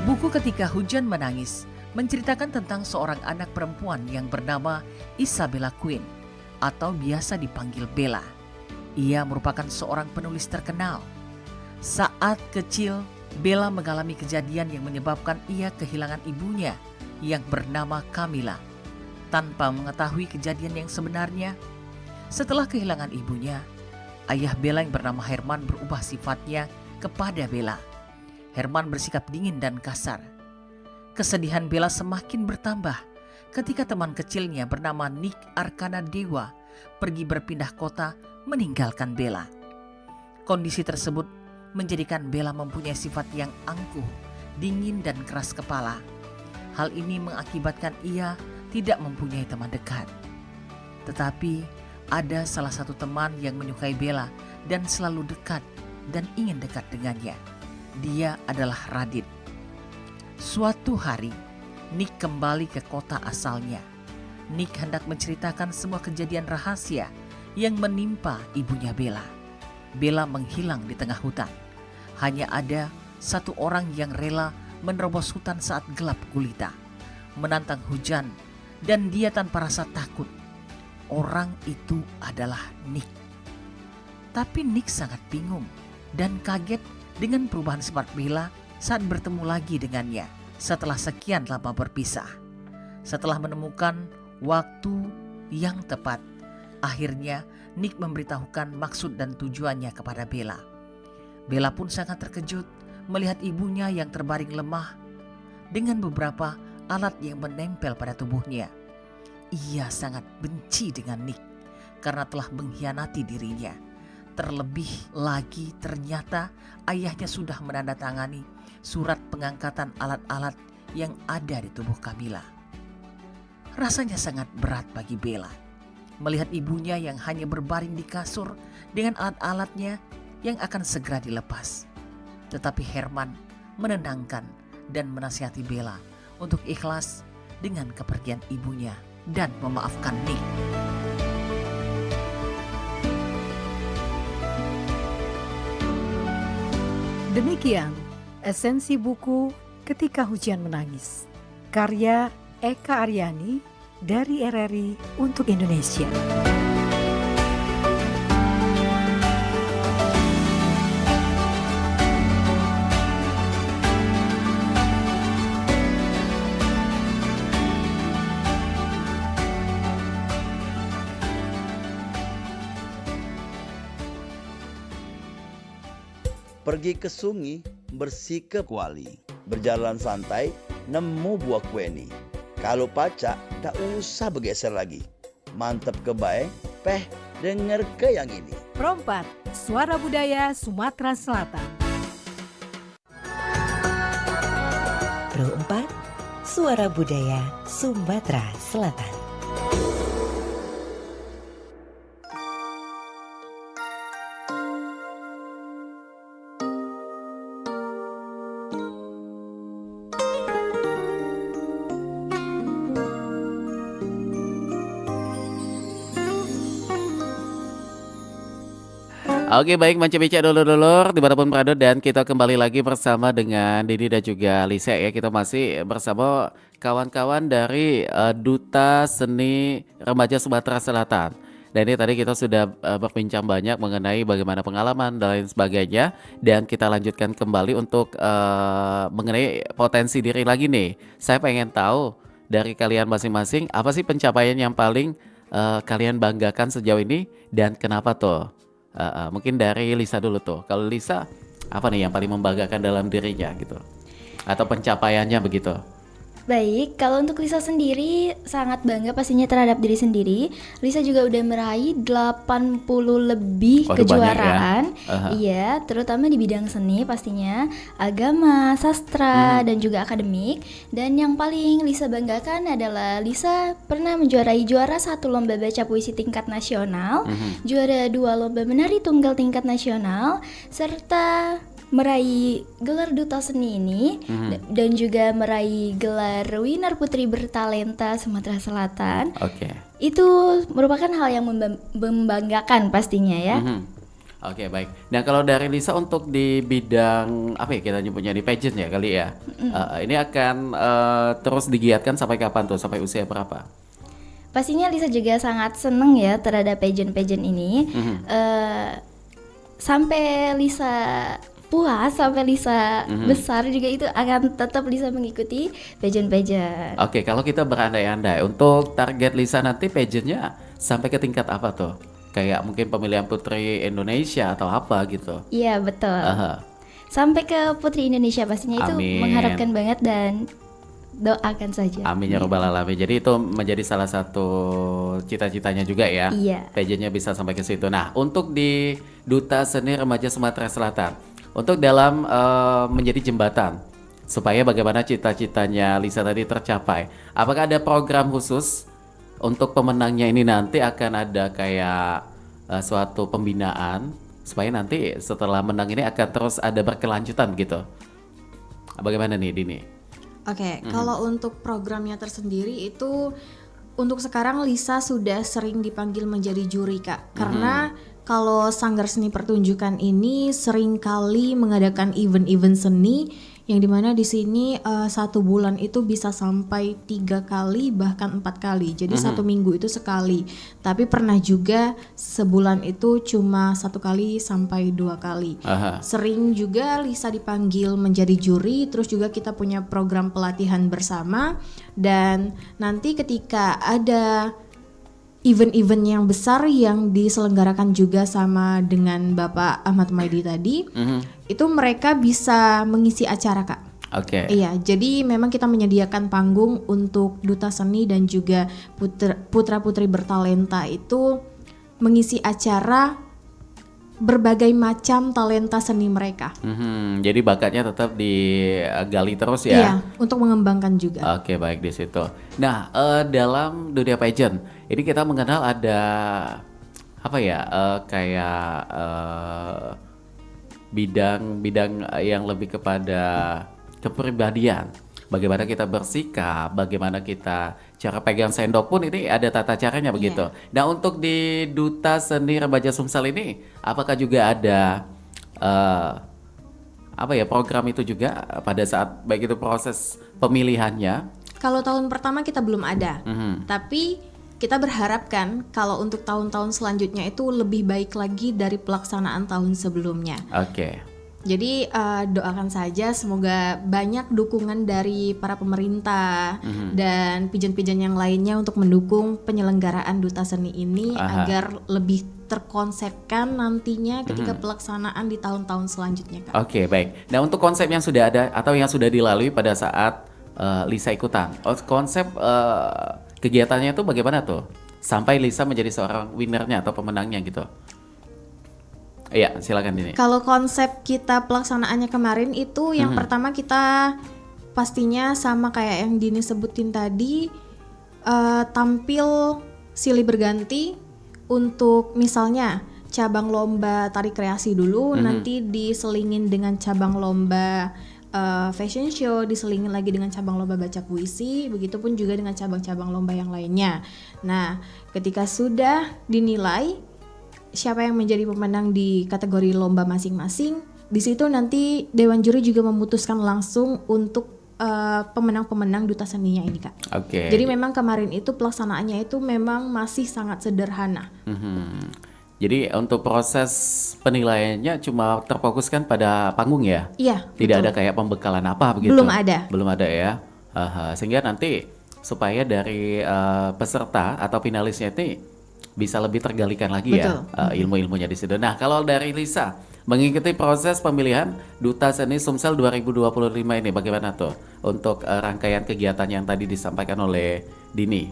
Speaker 9: Buku Ketika Hujan Menangis menceritakan tentang seorang anak perempuan yang bernama Isabella Quinn atau biasa dipanggil Bella. Ia merupakan seorang penulis terkenal. Saat kecil, Bella mengalami kejadian yang menyebabkan ia kehilangan ibunya yang bernama Camilla. Tanpa mengetahui kejadian yang sebenarnya, Setelah kehilangan ibunya, ayah Bella yang bernama Herman berubah sifatnya kepada Bella. Herman bersikap dingin dan kasar. Kesedihan Bella semakin bertambah ketika teman kecilnya bernama Nick Arkana Dewa pergi berpindah kota meninggalkan Bella. Kondisi tersebut menjadikan Bella mempunyai sifat yang angkuh, dingin dan keras kepala. Hal ini mengakibatkan ia tidak mempunyai teman dekat. Tetapi ada salah satu teman yang menyukai Bella dan selalu dekat dan ingin dekat dengannya. Dia adalah Radit. Suatu hari, Nick kembali ke kota asalnya. Nick hendak menceritakan semua kejadian rahasia yang menimpa ibunya Bella. Bella menghilang di tengah hutan. Hanya ada satu orang yang rela menerobos hutan saat gelap gulita, menantang hujan, dan dia tanpa rasa takut. Orang itu adalah Nick. Tapi Nick sangat bingung dan kaget dengan perubahan sifat Bella saat bertemu lagi dengannya setelah sekian lama berpisah. Setelah menemukan waktu yang tepat, akhirnya Nick memberitahukan maksud dan tujuannya kepada Bella. Bella pun sangat terkejut melihat ibunya yang terbaring lemah dengan beberapa alat yang menempel pada tubuhnya. Ia sangat benci dengan Nick karena telah mengkhianati dirinya. Terlebih lagi ternyata ayahnya sudah menandatangani surat pengangkatan alat-alat yang ada di tubuh Camilla. Rasanya sangat berat bagi Bella melihat ibunya yang hanya berbaring di kasur dengan alat-alatnya yang akan segera dilepas. Tetapi Herman menenangkan dan menasihati Bella untuk ikhlas dengan kepergian ibunya dan memaafkan Nick.
Speaker 8: Demikian esensi buku Ketika Hujan Menangis, karya Eka Aryani dari RRI untuk Indonesia.
Speaker 10: Pergi ke sungai, bersih ke kuali, berjalan santai, nemu buah kueni. Kalau pacak, tak usah bergeser lagi. Mantap kebaik, denger ke yang ini.
Speaker 8: Perompat, Suara Budaya Sumatera Selatan.
Speaker 11: Pro 4, Suara Budaya Sumatera Selatan.
Speaker 3: Oke, baik Manca-Bica dulur-dulur dimanapun berada, dan kita kembali lagi bersama dengan Didi dan juga Lisa ya. Kita masih bersama kawan-kawan dari Duta Seni Remaja Sumatera Selatan. Dan ini tadi kita sudah berbincang banyak mengenai bagaimana pengalaman dan lain sebagainya. Dan kita lanjutkan kembali untuk mengenai potensi diri lagi nih. Saya pengen tahu dari kalian masing-masing, apa sih pencapaian yang paling kalian banggakan sejauh ini dan kenapa tuh? Mungkin dari Lisa dulu tuh. Kalau Lisa, apa nih yang paling membanggakan dalam dirinya gitu? Atau pencapaiannya begitu?
Speaker 5: Baik, kalau untuk Lisa sendiri sangat bangga pastinya terhadap diri sendiri. Lisa juga udah meraih 80 lebih kejuaraan. Ya? Iya, terutama di bidang seni pastinya, agama, sastra, dan juga akademik. Dan yang paling Lisa banggakan adalah Lisa pernah juara 1 lomba baca puisi tingkat nasional, juara 2 lomba menari tunggal tingkat nasional, serta meraih gelar Duta Seni ini dan juga meraih gelar Winner Putri Bertalenta Sumatera Selatan. Itu merupakan hal yang membanggakan pastinya ya.
Speaker 3: Oke, baik. Nah, kalau dari Lisa untuk di bidang apa ya kita nyebutnya, di pageant ya kali ya. Ini akan terus digiatkan sampai kapan tuh? Sampai usia berapa?
Speaker 5: Pastinya Lisa juga sangat seneng ya terhadap pageant-pageant ini. Sampai Lisa puas, sampai Lisa besar juga itu akan tetap Lisa mengikuti pageant-pageant.
Speaker 3: Oke, kalau kita berandai-andai untuk target Lisa nanti pageantnya sampai ke tingkat apa tuh? kayak mungkin pemilihan Putri Indonesia atau apa gitu.
Speaker 5: Iya, betul.
Speaker 3: Aha.
Speaker 5: Sampai ke Putri Indonesia pastinya itu
Speaker 3: Amin.
Speaker 5: mengharapkan banget dan doakan saja.
Speaker 3: Amin ya robbal alamin. Jadi itu menjadi salah satu cita-citanya juga ya.
Speaker 5: Iya.
Speaker 3: PJ-nya bisa sampai ke situ. Nah, untuk di Duta Seni Remaja Sumatera Selatan, untuk dalam menjadi jembatan supaya bagaimana cita-citanya Lisa tadi tercapai. Apakah ada program khusus untuk pemenangnya ini nanti akan ada kayak suatu pembinaan supaya nanti setelah menang ini akan terus ada berkelanjutan gitu. Bagaimana nih Dini?
Speaker 4: Oke, kalau untuk programnya tersendiri itu untuk sekarang Lisa sudah sering dipanggil menjadi juri Kak. Karena kalau Sanggar Seni Pertunjukan ini sering kali mengadakan event-event seni yang dimana di sini 1 bulan itu bisa sampai 3 kali bahkan 4 kali. Jadi 1 minggu itu sekali. Tapi pernah juga sebulan itu cuma 1 kali sampai 2 kali. Sering juga Lisa dipanggil menjadi juri. Terus juga kita punya program pelatihan bersama. Dan nanti ketika ada event-event yang besar yang diselenggarakan juga sama dengan Bapak Ahmad Maidi tadi, itu mereka bisa mengisi acara Kak.
Speaker 3: Oke.
Speaker 4: Iya, jadi memang kita menyediakan panggung untuk duta seni dan juga putra-putri bertalenta itu mengisi acara berbagai macam talenta seni mereka.
Speaker 3: Jadi bakatnya tetap digali terus ya.
Speaker 4: Iya, untuk mengembangkan juga.
Speaker 3: Oke, baik di situ. Nah, dalam dunia pageant ini kita mengenal ada apa ya? Kayak bidang-bidang yang lebih kepada kepribadian. Bagaimana kita bersikap, bagaimana kita cara pegang sendok pun ini ada tata caranya begitu. Nah, untuk di Duta Seni Remaja Sumsel ini apakah juga ada apa ya program itu juga pada saat baik itu proses pemilihannya?
Speaker 4: Kalau tahun pertama kita belum ada, tapi kita berharap kan kalau untuk tahun-tahun selanjutnya itu lebih baik lagi dari pelaksanaan tahun sebelumnya.
Speaker 3: Oke.
Speaker 4: Jadi doakan saja semoga banyak dukungan dari para pemerintah dan pijen-pijen yang lainnya untuk mendukung penyelenggaraan Duta Seni ini agar lebih terkonsepkan nantinya ketika pelaksanaan di tahun-tahun selanjutnya Kak.
Speaker 3: Oke, baik. Nah, untuk konsep yang sudah ada atau yang sudah dilalui pada saat Lisa ikutan, konsep kegiatannya itu bagaimana tuh? Sampai Lisa menjadi seorang winnernya atau pemenangnya gitu. Iya, silakan Dini.
Speaker 4: Kalau konsep kita pelaksanaannya kemarin itu yang pertama kita pastinya sama kayak yang Dini sebutin tadi, tampil silih berganti untuk misalnya cabang lomba tari kreasi dulu, nanti diselingin dengan cabang lomba fashion show, diselingin lagi dengan cabang lomba baca puisi, begitupun juga dengan cabang-cabang lomba yang lainnya. Nah, ketika sudah dinilai siapa yang menjadi pemenang di kategori lomba masing-masing, di situ nanti Dewan Juri juga memutuskan langsung untuk pemenang-pemenang Duta Seninya ini Kak.
Speaker 3: Oke.
Speaker 4: Jadi memang kemarin itu pelaksanaannya itu memang masih sangat sederhana.
Speaker 3: Jadi untuk proses penilaiannya cuma terfokuskan pada panggung ya?
Speaker 4: Iya.
Speaker 3: Tidak
Speaker 4: betul.
Speaker 3: ada kayak pembekalan apa begitu?
Speaker 4: Belum ada.
Speaker 3: Belum ada ya. Sehingga nanti supaya dari peserta atau finalisnya itu bisa lebih tergalikan lagi ya ilmu-ilmunya di situ. Nah, kalau dari Lisa mengikuti proses pemilihan Duta Seni Sumsel 2025 ini bagaimana tuh untuk rangkaian kegiatan yang tadi disampaikan oleh Dini?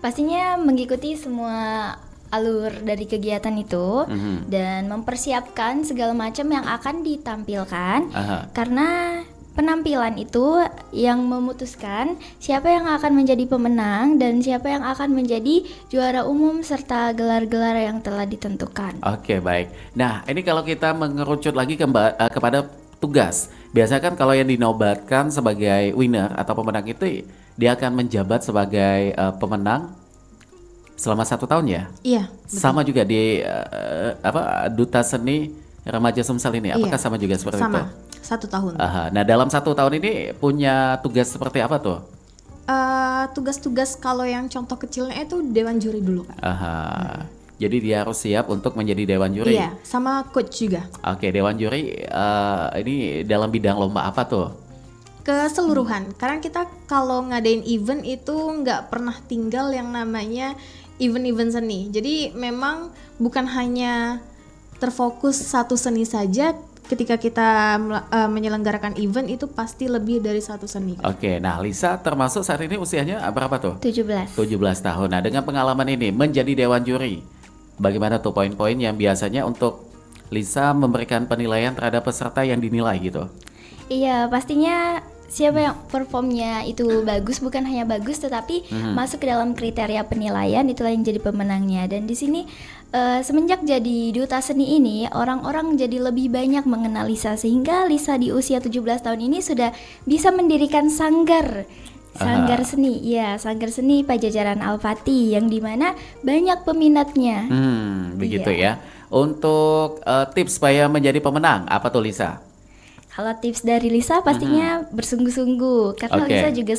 Speaker 5: Pastinya mengikuti semua alur dari kegiatan itu dan mempersiapkan segala macam yang akan ditampilkan karena penampilan itu yang memutuskan siapa yang akan menjadi pemenang dan siapa yang akan menjadi juara umum serta gelar-gelar yang telah ditentukan.
Speaker 3: Oke, baik. Nah, ini kalau kita mengerucut lagi kepada tugas. Biasanya kan kalau yang dinobatkan sebagai winner atau pemenang itu dia akan menjabat sebagai pemenang selama 1 tahun ya? Iya. Betul. Sama juga di Duta Seni Remaja Sumsel ini. Apakah sama juga seperti itu?
Speaker 4: Sama. 1 tahun.
Speaker 3: Nah, dalam 1 tahun ini punya tugas seperti apa tuh?
Speaker 4: Tugas-tugas kalau yang contoh kecilnya itu Dewan Juri dulu Kak.
Speaker 3: Jadi dia harus siap untuk menjadi Dewan Juri?
Speaker 4: Iya, sama coach juga.
Speaker 3: Oke, Dewan Juri ini dalam bidang lomba apa tuh?
Speaker 4: Keseluruhan, karena kita kalau ngadain event itu nggak pernah tinggal yang namanya event-event seni. Jadi memang bukan hanya terfokus satu seni saja. Ketika kita menyelenggarakan event itu pasti lebih dari satu seni.
Speaker 3: Oke, nah Lisa termasuk saat ini usianya berapa tuh?
Speaker 5: 17.
Speaker 3: 17 tahun. Nah, dengan pengalaman ini menjadi dewan juri, bagaimana tuh poin-poin yang biasanya untuk Lisa memberikan penilaian terhadap peserta yang dinilai gitu?
Speaker 5: Iya, pastinya siapa yang performnya itu bagus, bukan hanya bagus tetapi masuk ke dalam kriteria penilaian, itulah yang jadi pemenangnya. Dan di sini semenjak jadi duta seni ini, orang-orang jadi lebih banyak mengenal Lisa, sehingga Lisa di usia 17 tahun ini sudah bisa mendirikan sanggar seni, ya sanggar seni Pajajaran Al-Fatih, yang dimana banyak peminatnya.
Speaker 3: Begitu ya. Untuk tips supaya menjadi pemenang, apa tuh Lisa?
Speaker 5: Kalau tips dari Lisa pastinya bersungguh-sungguh, karena Lisa juga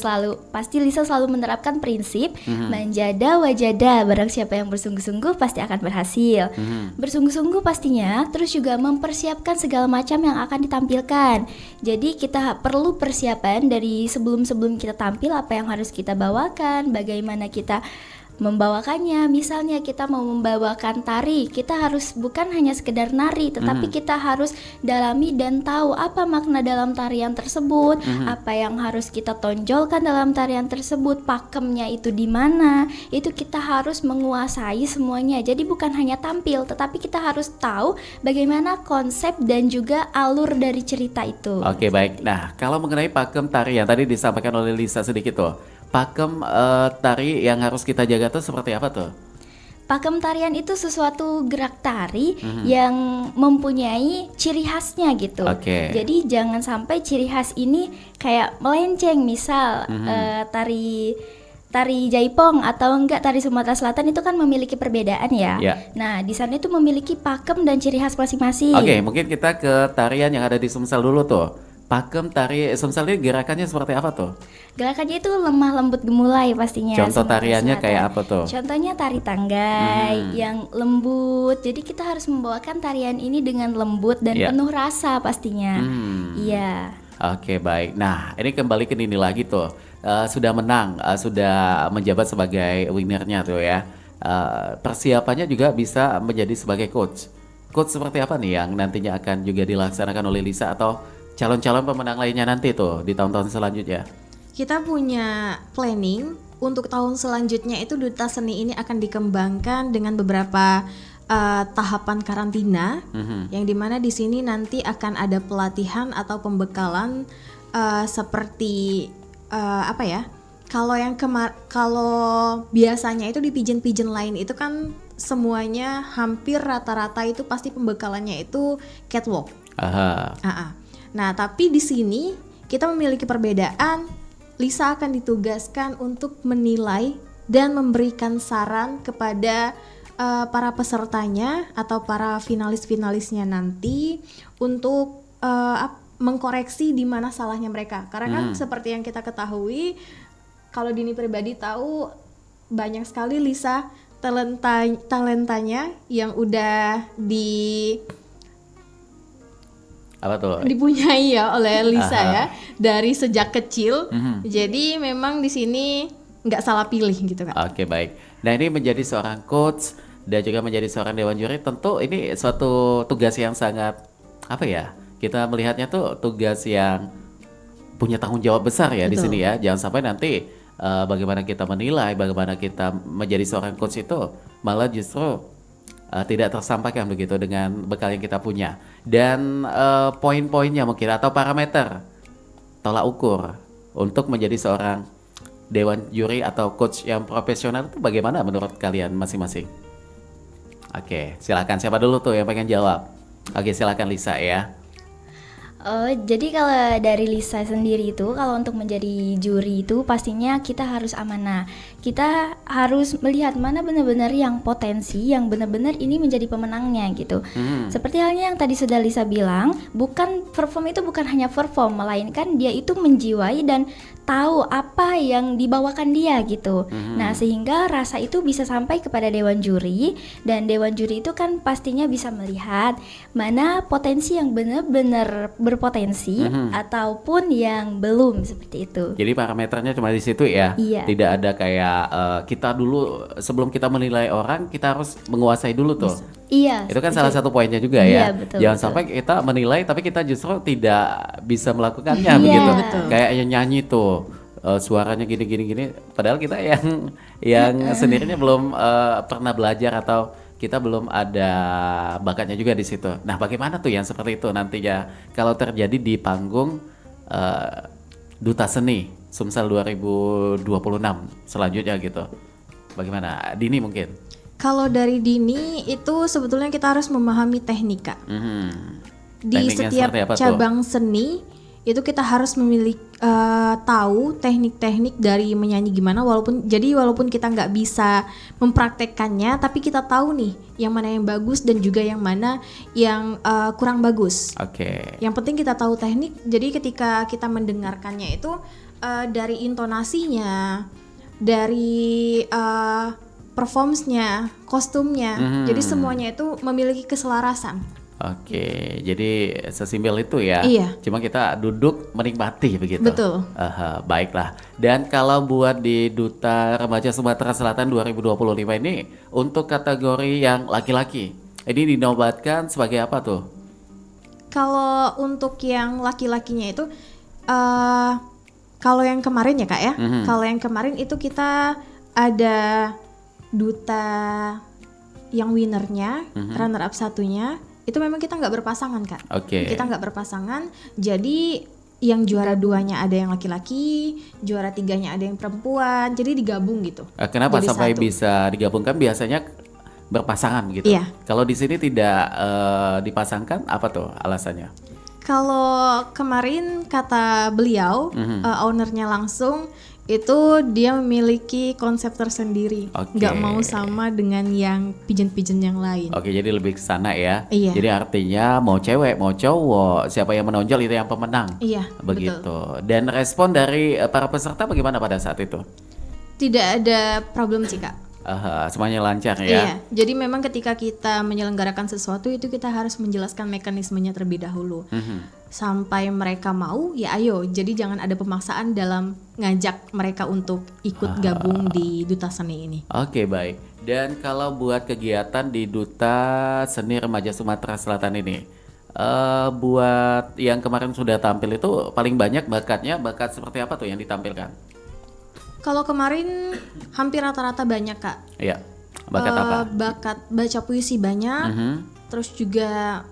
Speaker 5: Lisa selalu menerapkan prinsip manjada wajada, barang siapa yang bersungguh-sungguh pasti akan berhasil. Bersungguh-sungguh pastinya, terus juga mempersiapkan segala macam yang akan ditampilkan. Jadi kita perlu persiapan dari sebelum kita tampil, apa yang harus kita bawakan, bagaimana kita membawakannya. Misalnya kita mau membawakan tari, kita harus bukan hanya sekedar nari, tetapi kita harus dalami dan tahu apa makna dalam tarian tersebut, apa yang harus kita tonjolkan dalam tarian tersebut, pakemnya itu di mana. Itu kita harus menguasai semuanya. Jadi bukan hanya tampil, tetapi kita harus tahu bagaimana konsep dan juga alur dari cerita itu.
Speaker 3: Oke, baik. Nah, kalau mengenai pakem tari yang tadi disampaikan oleh Lisa sedikit tuh, pakem tari yang harus kita jaga tuh seperti apa tuh?
Speaker 5: Pakem tarian itu sesuatu gerak tari yang mempunyai ciri khasnya gitu. Jadi jangan sampai ciri khas ini kayak melenceng. Misal tari Jaipong atau enggak tari Sumatera Selatan itu kan memiliki perbedaan ya. Nah, di sana itu memiliki pakem dan ciri khas masing-masing.
Speaker 3: Oke, mungkin kita ke tarian yang ada di Sumsel dulu tuh. Pakem tari Sumsel ini gerakannya seperti apa tuh?
Speaker 5: Gerakannya itu lemah lembut gemulai pastinya.
Speaker 3: Contoh tariannya kayak apa tuh?
Speaker 5: Contohnya tari tanggai yang lembut. Jadi kita harus membawakan tarian ini dengan lembut dan penuh rasa pastinya. Iya.
Speaker 3: Oke, baik. Nah, ini kembali ke Nini lagi tuh. Sudah menang, sudah menjabat sebagai winnernya tuh ya. Persiapannya juga bisa menjadi sebagai coach. Coach seperti apa nih yang nantinya akan juga dilaksanakan oleh Lisa atau calon-calon pemenang lainnya nanti tuh di tahun-tahun selanjutnya?
Speaker 4: Kita punya planning untuk tahun selanjutnya itu duta seni ini akan dikembangkan dengan beberapa tahapan karantina, yang dimana di sini nanti akan ada pelatihan atau pembekalan seperti apa ya? Kalau biasanya itu di pijen-pijen lain itu kan semuanya hampir rata-rata itu pasti pembekalannya itu catwalk. Nah, tapi di sini kita memiliki perbedaan. Lisa akan ditugaskan untuk menilai dan memberikan saran kepada para pesertanya atau para finalis-finalisnya nanti untuk mengkoreksi di mana salahnya mereka. Karena kan seperti yang kita ketahui, kalau Dini pribadi tahu banyak sekali Lisa talentanya yang udah dipunyai ya oleh Lisa ya dari sejak kecil. Jadi memang di sini nggak salah pilih gitu kan.
Speaker 3: Oke, baik. Nah, ini menjadi seorang coach dan juga menjadi seorang dewan juri, tentu ini suatu tugas yang sangat kita melihatnya tuh tugas yang punya tanggung jawab besar ya. Betul. Di sini ya. Jangan sampai nanti bagaimana kita menilai, bagaimana kita menjadi seorang coach itu malah justru tidak tersampaikan begitu dengan bekal yang kita punya. Dan poin-poinnya mungkin atau parameter tolak ukur untuk menjadi seorang dewan juri atau coach yang profesional itu bagaimana menurut kalian masing-masing? Oke, silakan, siapa dulu tuh yang pengen jawab? Oke, silakan Lisa ya.
Speaker 5: Jadi kalau dari Lisa sendiri itu, kalau untuk menjadi juri itu pastinya kita harus amanah. Kita harus melihat mana benar-benar yang potensi, yang benar-benar ini menjadi pemenangnya gitu. Seperti halnya yang tadi sudah Lisa bilang, perform itu bukan hanya perform, melainkan dia itu menjiwai dan tahu apa yang dibawakan dia gitu. Nah, sehingga rasa itu bisa sampai kepada dewan juri, dan dewan juri itu kan pastinya bisa melihat mana potensi yang benar-benar berpotensi ataupun yang belum, seperti itu.
Speaker 3: Jadi parameternya cuma di situ ya.
Speaker 5: Iya.
Speaker 3: Tidak ada kayak kita dulu sebelum kita menilai orang kita harus menguasai dulu tuh.
Speaker 5: Iya.
Speaker 3: Itu kan
Speaker 5: setuju.
Speaker 3: salah satu poinnya juga
Speaker 5: Iya,
Speaker 3: ya.
Speaker 5: betul,
Speaker 3: Jangan
Speaker 5: betul.
Speaker 3: sampai kita menilai tapi kita justru tidak bisa melakukannya
Speaker 5: Iya,
Speaker 3: begitu.
Speaker 5: betul.
Speaker 3: Kayak yang nyanyi tuh suaranya gini padahal kita yang sendirinya belum pernah belajar atau kita belum ada bakatnya juga di situ. Nah, bagaimana tuh yang seperti itu nantinya kalau terjadi di panggung Duta Seni Sumsel 2026 selanjutnya gitu. Bagaimana? Dini mungkin?
Speaker 4: Kalau dari dini itu sebetulnya kita harus memahami teknik, Kak. Di
Speaker 3: Tekniknya
Speaker 4: setiap
Speaker 3: seperti apa tuh?
Speaker 4: cabang seni itu kita harus memiliki tahu teknik-teknik dari menyanyi gimana, walaupun kita nggak bisa mempraktekkannya, tapi kita tahu nih yang mana yang bagus dan juga yang mana yang kurang bagus.
Speaker 3: Oke.
Speaker 4: Yang penting kita tahu teknik, jadi ketika kita mendengarkannya itu dari intonasinya, dari performance-nya, kostumnya, jadi semuanya itu memiliki keselarasan.
Speaker 3: Oke, jadi sesimpel itu ya.
Speaker 4: Iya.
Speaker 3: Cuma kita duduk menikmati begitu.
Speaker 4: Betul.
Speaker 3: Baiklah. Dan kalau buat di Duta Remaja Sumatera Selatan 2025 ini untuk kategori yang laki-laki, ini dinobatkan sebagai apa tuh?
Speaker 4: Kalau untuk yang laki-lakinya itu, kalau yang kemarin ya Kak ya, kalau yang kemarin itu kita ada duta yang winnernya, runner up satunya, itu memang kita nggak berpasangan Kak.
Speaker 3: Oke.
Speaker 4: Kita nggak berpasangan, jadi yang juara 2-nya ada yang laki-laki, juara 3-nya ada yang perempuan, jadi digabung gitu.
Speaker 3: Kenapa
Speaker 4: Jadi
Speaker 3: sampai
Speaker 4: satu.
Speaker 3: bisa digabungkan? Biasanya berpasangan gitu.
Speaker 4: Iya.
Speaker 3: Kalau di sini tidak dipasangkan, apa tuh alasannya?
Speaker 4: Kalau kemarin kata beliau, ownernya langsung, itu dia memiliki konsep tersendiri,
Speaker 3: Oke.
Speaker 4: nggak mau sama dengan yang pigeon-pigeon yang lain.
Speaker 3: Oke, jadi lebih ke sana ya.
Speaker 4: Iya.
Speaker 3: Jadi artinya mau cewek, mau cowok, siapa yang menonjol itu yang pemenang.
Speaker 4: Iya,
Speaker 3: Begitu.
Speaker 4: betul.
Speaker 3: Dan respon dari para peserta bagaimana pada saat itu?
Speaker 4: Tidak ada problem sih Kak.
Speaker 3: Semuanya lancar ya.
Speaker 4: Iya, jadi memang ketika kita menyelenggarakan sesuatu itu kita harus menjelaskan mekanismenya terlebih dahulu. Sampai mereka mau, ya ayo. Jadi jangan ada pemaksaan dalam ngajak mereka untuk ikut gabung di Duta Seni ini.
Speaker 3: Oke, baik. Dan kalau buat kegiatan di Duta Seni Remaja Sumatera Selatan ini, buat yang kemarin sudah tampil itu paling banyak bakatnya, bakat seperti apa tuh yang ditampilkan?
Speaker 4: Kalau kemarin hampir rata-rata banyak Kak.
Speaker 3: Iya. Bakat apa?
Speaker 4: Bakat baca puisi banyak, terus juga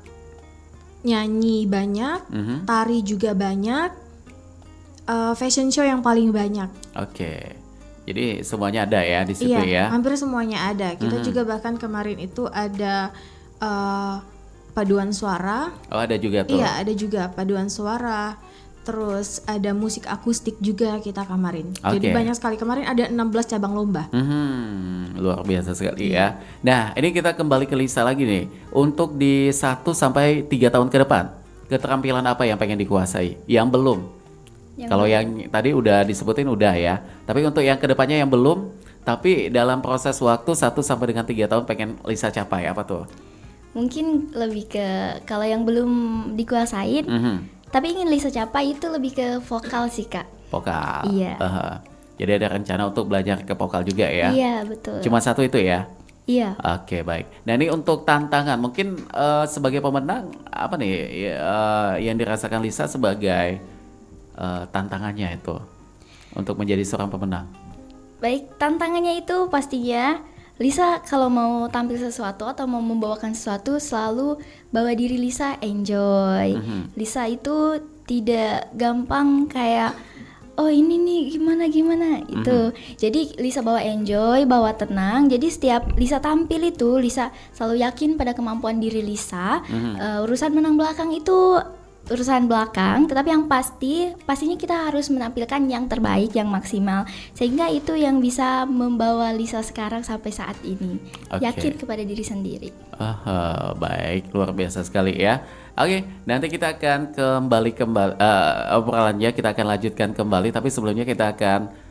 Speaker 4: nyanyi banyak, tari juga banyak, fashion show yang paling banyak.
Speaker 3: Oke. Jadi semuanya ada ya di situ
Speaker 4: Iya,
Speaker 3: ya.
Speaker 4: hampir semuanya ada. Kita juga bahkan kemarin itu ada paduan suara.
Speaker 3: Oh, ada juga tuh.
Speaker 4: Iya, ada juga paduan suara. Terus ada musik akustik juga kita kemarin. Jadi
Speaker 3: Oke.
Speaker 4: banyak sekali, kemarin ada 16 cabang lomba.
Speaker 3: Luar biasa sekali ya. Nah, ini kita kembali ke Lisa lagi nih. Untuk di 1 sampai 3 tahun ke depan, keterampilan apa yang pengen dikuasai? Yang belum? Kalau yang tadi udah disebutin udah ya. Tapi untuk yang kedepannya yang belum, tapi dalam proses waktu 1 sampai dengan 3 tahun pengen Lisa capai apa tuh?
Speaker 5: Mungkin lebih ke kalau yang belum dikuasain, tapi ingin Lisa capai itu lebih ke vokal sih Kak.
Speaker 3: Vokal.
Speaker 5: Iya.
Speaker 3: Jadi ada rencana untuk belajar ke vokal juga ya?
Speaker 5: Iya, betul.
Speaker 3: Cuma 1 itu ya?
Speaker 5: Iya.
Speaker 3: Oke, baik. Nah, ini untuk tantangan, mungkin sebagai pemenang apa nih yang dirasakan Lisa sebagai tantangannya itu untuk menjadi seorang pemenang?
Speaker 5: Baik, tantangannya itu pastinya Lisa kalau mau tampil sesuatu atau mau membawakan sesuatu selalu bawa diri Lisa enjoy. Lisa itu tidak gampang kayak oh ini nih gimana itu. Jadi Lisa bawa enjoy, bawa tenang. Jadi setiap Lisa tampil itu Lisa selalu yakin pada kemampuan diri Lisa. Urusan menang belakang itu urusan belakang, tetapi yang pastinya kita harus menampilkan yang terbaik, yang maksimal, sehingga itu yang bisa membawa Lisa sekarang sampai saat ini. Yakin kepada diri sendiri.
Speaker 3: Baik, luar biasa sekali ya. Oke, nanti kita akan kembali obrolannya kita akan lanjutkan kembali, tapi sebelumnya kita akan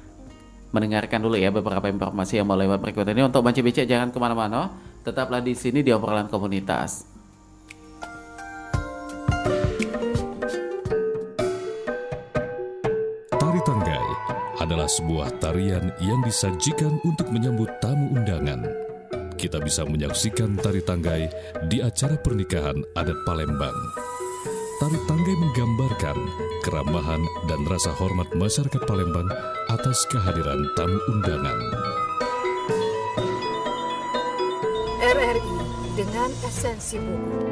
Speaker 3: mendengarkan dulu ya beberapa informasi yang mau lewat berikut ini. Untuk Mance BC jangan kemana-mana, tetaplah di sini di obrolan komunitas.
Speaker 12: Tari Tanggai adalah sebuah tarian yang disajikan untuk menyambut tamu undangan. Kita bisa menyaksikan tari Tanggai di acara pernikahan adat Palembang. Tari Tanggai menggambarkan keramahan dan rasa hormat masyarakat Palembang atas kehadiran tamu undangan.
Speaker 8: RRI dengan esensi buku.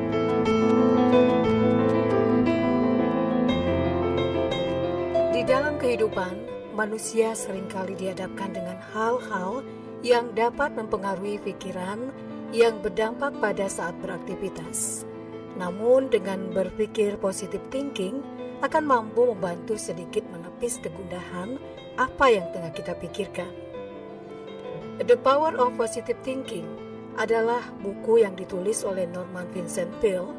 Speaker 8: Di dalam kehidupan, manusia seringkali dihadapkan dengan hal-hal yang dapat mempengaruhi pikiran yang berdampak pada saat beraktivitas. Namun dengan berpikir positive thinking akan mampu membantu sedikit menepis kegundahan apa yang tengah kita pikirkan. The Power of Positive Thinking adalah buku yang ditulis oleh Norman Vincent Peale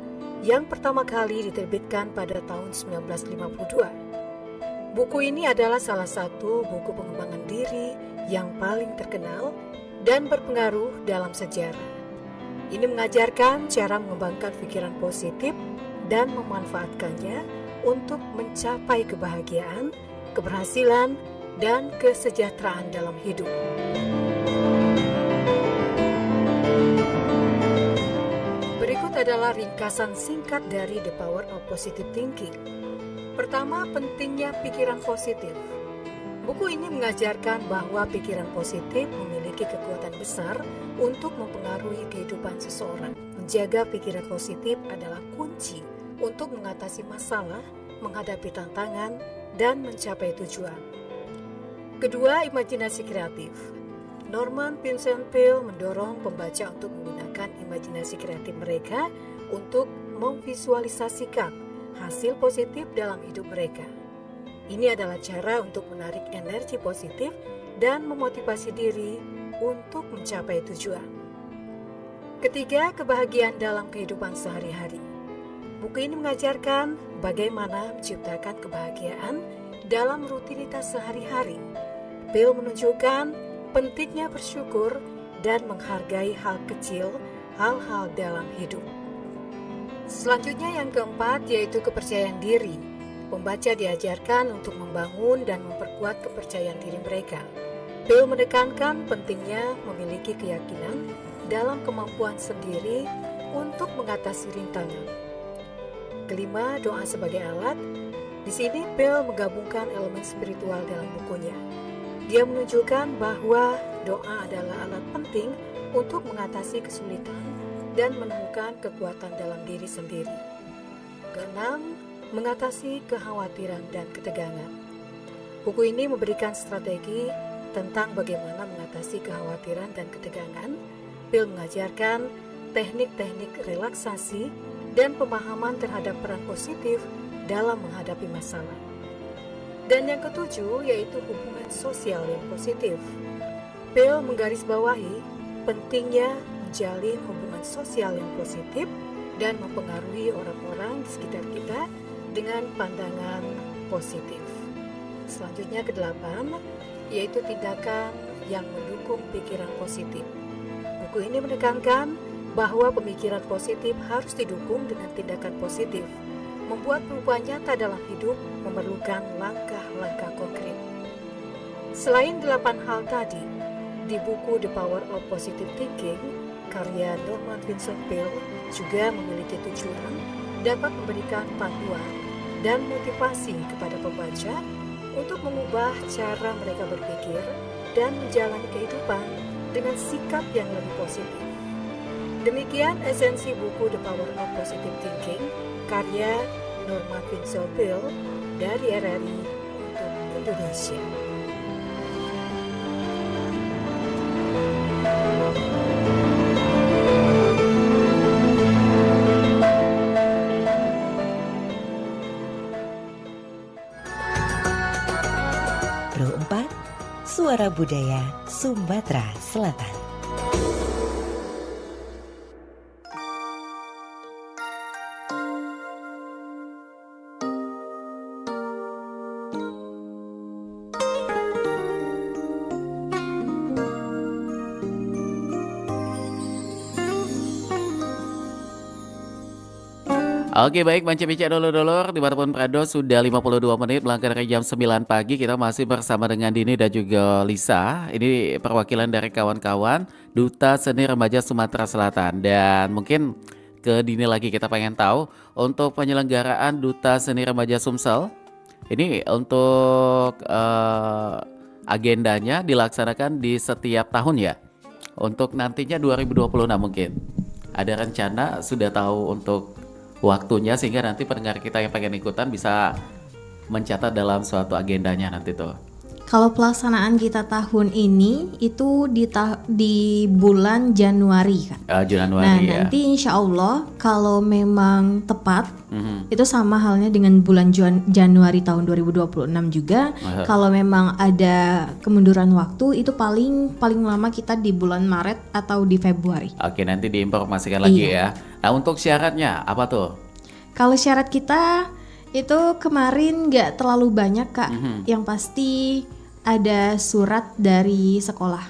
Speaker 8: yang pertama kali diterbitkan pada tahun 1952. Buku ini adalah salah satu buku pengembangan diri yang paling terkenal dan berpengaruh dalam sejarah. Ini mengajarkan cara mengembangkan pikiran positif dan memanfaatkannya untuk mencapai kebahagiaan, keberhasilan, dan kesejahteraan dalam hidup. Berikut adalah ringkasan singkat dari The Power of Positive Thinking. Pertama, pentingnya pikiran positif. Buku ini mengajarkan bahwa pikiran positif memiliki kekuatan besar untuk mempengaruhi kehidupan seseorang. Menjaga pikiran positif adalah kunci untuk mengatasi masalah, menghadapi tantangan, dan mencapai tujuan. Kedua, imajinasi kreatif. Norman Vincent Peale mendorong pembaca untuk menggunakan imajinasi kreatif mereka untuk memvisualisasikan hasil positif dalam hidup mereka. Ini adalah cara untuk menarik energi positif dan memotivasi diri untuk mencapai tujuan. Ketiga, kebahagiaan dalam kehidupan sehari-hari. Buku ini mengajarkan bagaimana menciptakan kebahagiaan dalam rutinitas sehari-hari. Peale menunjukkan pentingnya bersyukur dan menghargai hal kecil, hal-hal dalam hidup. Selanjutnya yang keempat yaitu kepercayaan diri. Pembaca diajarkan untuk membangun dan memperkuat kepercayaan diri mereka. Peale menekankan pentingnya memiliki keyakinan dalam kemampuan sendiri untuk mengatasi rintangan. Kelima, doa sebagai alat. Di sini Peale menggabungkan elemen spiritual dalam bukunya. Dia menunjukkan bahwa doa adalah alat penting untuk mengatasi kesulitan dan menemukan kekuatan dalam diri sendiri. Keenam, mengatasi kekhawatiran dan ketegangan. Buku ini memberikan strategi tentang bagaimana mengatasi kekhawatiran dan ketegangan. Peale mengajarkan teknik-teknik relaksasi dan pemahaman terhadap peran positif dalam menghadapi masalah. Dan yang ketujuh yaitu hubungan sosial yang positif. Peale menggarisbawahi pentingnya menjalin hubungan sosial yang positif dan mempengaruhi orang-orang di sekitar kita dengan pandangan positif. Selanjutnya kedelapan, yaitu tindakan yang mendukung pikiran positif. Buku ini menekankan bahwa pemikiran positif harus didukung dengan tindakan positif. Membuat perubahan nyata dalam hidup memerlukan langkah-langkah konkret. Selain 8 hal tadi, di buku The Power of Positive Thinking, karya Norman Vincent Peale juga memiliki tujuan dapat memberikan panduan dan motivasi kepada pembaca untuk mengubah cara mereka berpikir dan menjalani kehidupan dengan sikap yang lebih positif. Demikian esensi buku The Power of Positive Thinking, karya Norman Vincent Peale dari RRI untuk Indonesia.
Speaker 11: Suara Budaya Sumatera Selatan.
Speaker 3: Oke baik, Manca Bica Dulur-dulur, dimanapun berada sudah 52 menit melangkah dari jam 9 pagi. Kita masih bersama dengan Dini dan juga Lisa. Ini perwakilan dari kawan-kawan Duta Seni Remaja Sumatera Selatan. Dan mungkin ke Dini lagi, kita pengen tahu untuk penyelenggaraan Duta Seni Remaja Sumsel. Ini untuk agendanya dilaksanakan di setiap tahun ya. Untuk nantinya 2026 mungkin. Ada rencana, sudah tahu untuk waktunya sehingga nanti pendengar kita yang pengen ikutan bisa mencatat dalam suatu agendanya nanti tuh.
Speaker 4: Kalau pelaksanaan kita tahun ini itu di bulan Januari kan.
Speaker 3: Januari
Speaker 4: Nah
Speaker 3: ya.
Speaker 4: nanti insya Allah kalau memang tepat itu sama halnya dengan bulan Januari tahun 2026 juga. Kalau memang ada kemunduran waktu itu paling lama kita di bulan Maret atau di Februari.
Speaker 3: Oke, nanti diinformasikan lagi ya. Nah untuk syaratnya apa tuh?
Speaker 4: Kalau syarat kita itu kemarin nggak terlalu banyak Kak. Yang pasti ada surat dari sekolah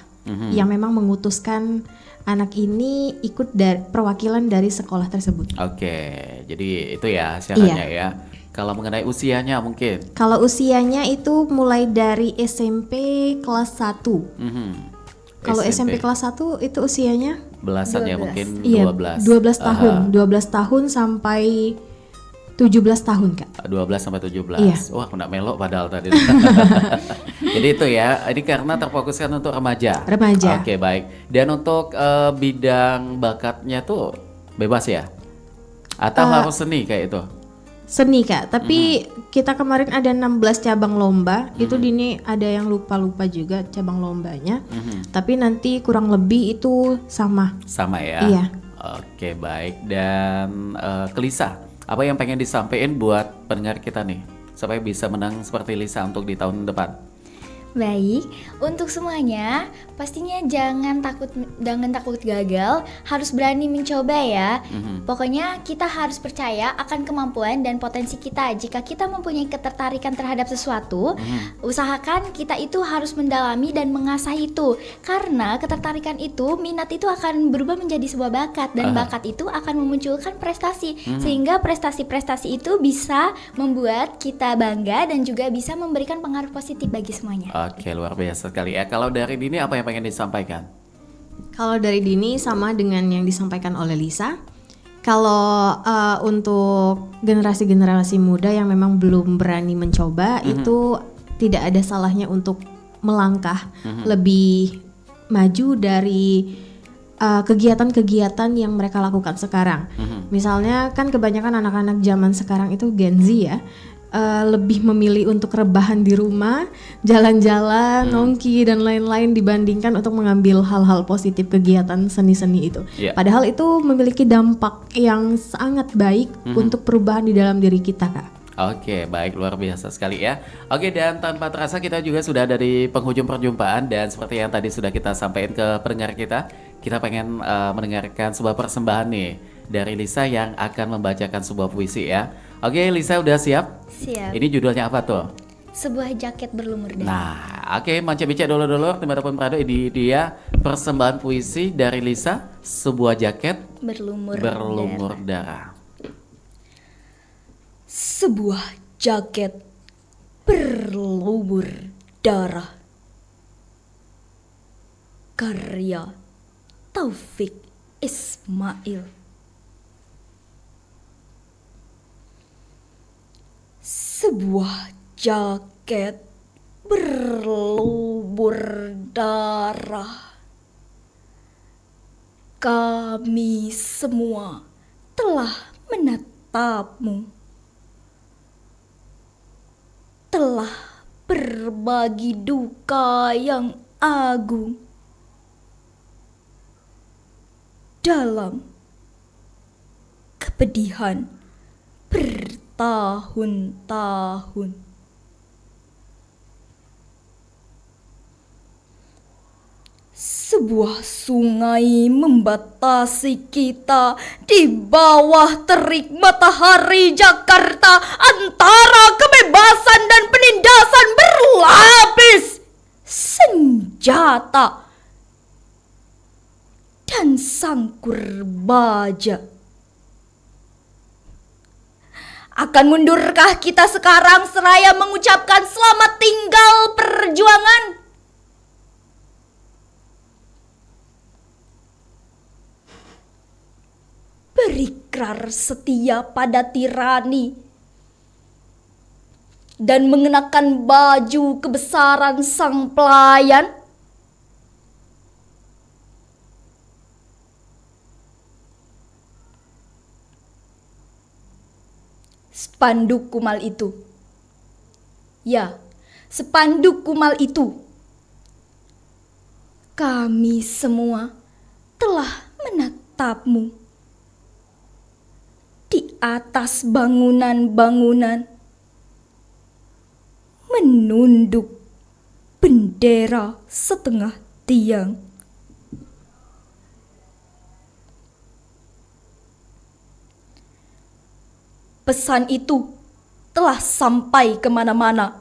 Speaker 4: yang memang mengutuskan anak ini ikut perwakilan dari sekolah tersebut.
Speaker 3: Oke, jadi itu ya syaratnya ya. Kalau mengenai usianya mungkin?
Speaker 4: Kalau usianya itu mulai dari SMP kelas 1. Kalau SMP kelas 1 itu usianya?
Speaker 3: Belasan 12. Ya mungkin 12.
Speaker 4: Iya, 12 tahun. 12 tahun sampai 17 tahun Kak.
Speaker 3: 12 sampai 17.
Speaker 4: Iya.
Speaker 3: Wah, aku nak melok padahal tadi. Jadi itu ya, ini karena terfokuskan untuk remaja.
Speaker 4: Remaja.
Speaker 3: Oke, baik. Dan untuk bidang bakatnya tuh bebas ya? Atau harus seni kayak itu?
Speaker 4: Seni Kak, tapi kita kemarin ada 16 cabang lomba. Itu Dini ada yang lupa-lupa juga cabang lombanya. Tapi nanti kurang lebih itu sama.
Speaker 3: Sama ya?
Speaker 4: Iya.
Speaker 3: Oke, baik. Dan Lisa, apa yang pengen disampaikan buat pendengar kita nih supaya bisa menang seperti Lisa untuk di tahun depan?
Speaker 5: Baik, untuk semuanya pastinya jangan takut gagal, harus berani mencoba ya. Pokoknya kita harus percaya akan kemampuan dan potensi kita. Jika kita mempunyai ketertarikan terhadap sesuatu, usahakan kita itu harus mendalami dan mengasah itu. Karena ketertarikan itu, minat itu akan berubah menjadi sebuah bakat, dan bakat itu akan memunculkan prestasi. Sehingga prestasi-prestasi itu bisa membuat kita bangga dan juga bisa memberikan pengaruh positif bagi semuanya.
Speaker 3: Oke, luar biasa sekali ya. Kalau dari Dini apa yang pengen disampaikan?
Speaker 4: Kalau dari Dini sama dengan yang disampaikan oleh Lisa. Kalau untuk generasi-generasi muda yang memang belum berani mencoba, itu tidak ada salahnya untuk melangkah lebih maju dari kegiatan-kegiatan yang mereka lakukan sekarang. Misalnya kan kebanyakan anak-anak zaman sekarang itu Gen Z ya. Lebih memilih untuk rebahan di rumah, jalan-jalan, nongki dan lain-lain dibandingkan untuk mengambil hal-hal positif kegiatan seni-seni itu. Padahal itu memiliki dampak yang sangat baik untuk perubahan di dalam diri kita, Kak.
Speaker 3: Oke, baik, luar biasa sekali ya. Oke, dan tanpa terasa kita juga sudah ada di penghujung perjumpaan, dan seperti yang tadi sudah kita sampaikan ke pendengar kita pengen mendengarkan sebuah persembahan nih dari Lisa yang akan membacakan sebuah puisi ya. Oke, Lisa udah siap?
Speaker 5: Siap.
Speaker 3: Ini judulnya apa tuh?
Speaker 5: Sebuah jaket berlumur darah.
Speaker 3: Nah, oke, Manca Bica dulur-dulur dimanapun berada, ini dia persembahan puisi dari Lisa, sebuah jaket
Speaker 5: berlumur
Speaker 3: darah.
Speaker 5: Sebuah jaket berlumur darah. Karya Taufik Ismail. Sebuah jaket berlumur darah. Kami semua telah menatapmu, telah berbagi duka yang agung dalam kepedihan bertahun-tahun. Sebuah sungai membatasi kita di bawah terik matahari Jakarta, antara kebebasan dan penindasan berlapis senjata dan sangkur baja. Akan mundurkah kita sekarang seraya mengucapkan selamat tinggal perjuangan? Berikrar setia pada tirani dan mengenakan baju kebesaran sang pelayan? Spanduk kumal itu, ya, spanduk kumal itu, kami semua telah menatapmu di atas bangunan-bangunan, menunduk bendera setengah tiang. Pesan itu telah sampai kemana-mana,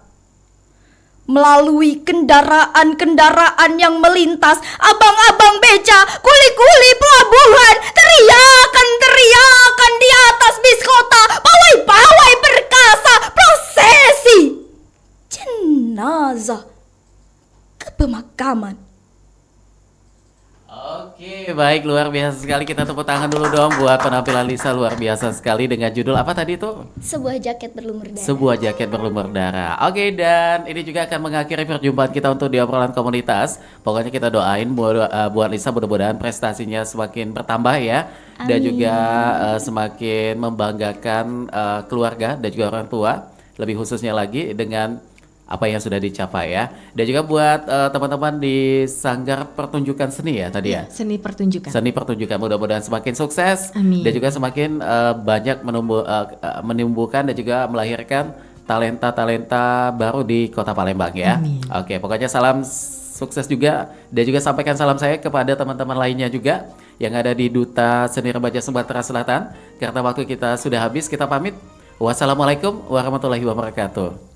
Speaker 5: melalui kendaraan-kendaraan yang melintas, abang-abang beca, kuli-kuli pelabuhan, teriakan-teriakan di atas bis kota, pawai-pawai perkasa, prosesi jenazah ke pemakaman.
Speaker 3: Oke, baik, luar biasa sekali. Kita tepuk tangan dulu dong buat penampilan Lisa, luar biasa sekali dengan judul apa tadi tuh?
Speaker 5: Sebuah jaket berlumur darah.
Speaker 3: Sebuah jaket berlumur darah. Oke, dan ini juga akan mengakhiri perjumpaan kita untuk di obrolan komunitas. Pokoknya kita doain buat Lisa, mudah-mudahan prestasinya semakin bertambah ya.
Speaker 5: Amin.
Speaker 3: Dan juga semakin membanggakan keluarga dan juga orang tua. Lebih khususnya lagi dengan apa yang sudah dicapai ya. Dan juga buat teman-teman di Sanggar Pertunjukan Seni ya tadi ya.
Speaker 4: Seni pertunjukan.
Speaker 3: Seni pertunjukan, mudah-mudahan semakin sukses.
Speaker 4: Amin.
Speaker 3: Dan juga semakin banyak menumbuhkan dan juga melahirkan talenta-talenta baru di Kota Palembang ya.
Speaker 4: Amin.
Speaker 3: Oke, pokoknya salam sukses juga, dan juga sampaikan salam saya kepada teman-teman lainnya juga yang ada di Duta Seni Remaja Sumatera Selatan. Karena waktu kita sudah habis, kita pamit. Wassalamualaikum warahmatullahi wabarakatuh.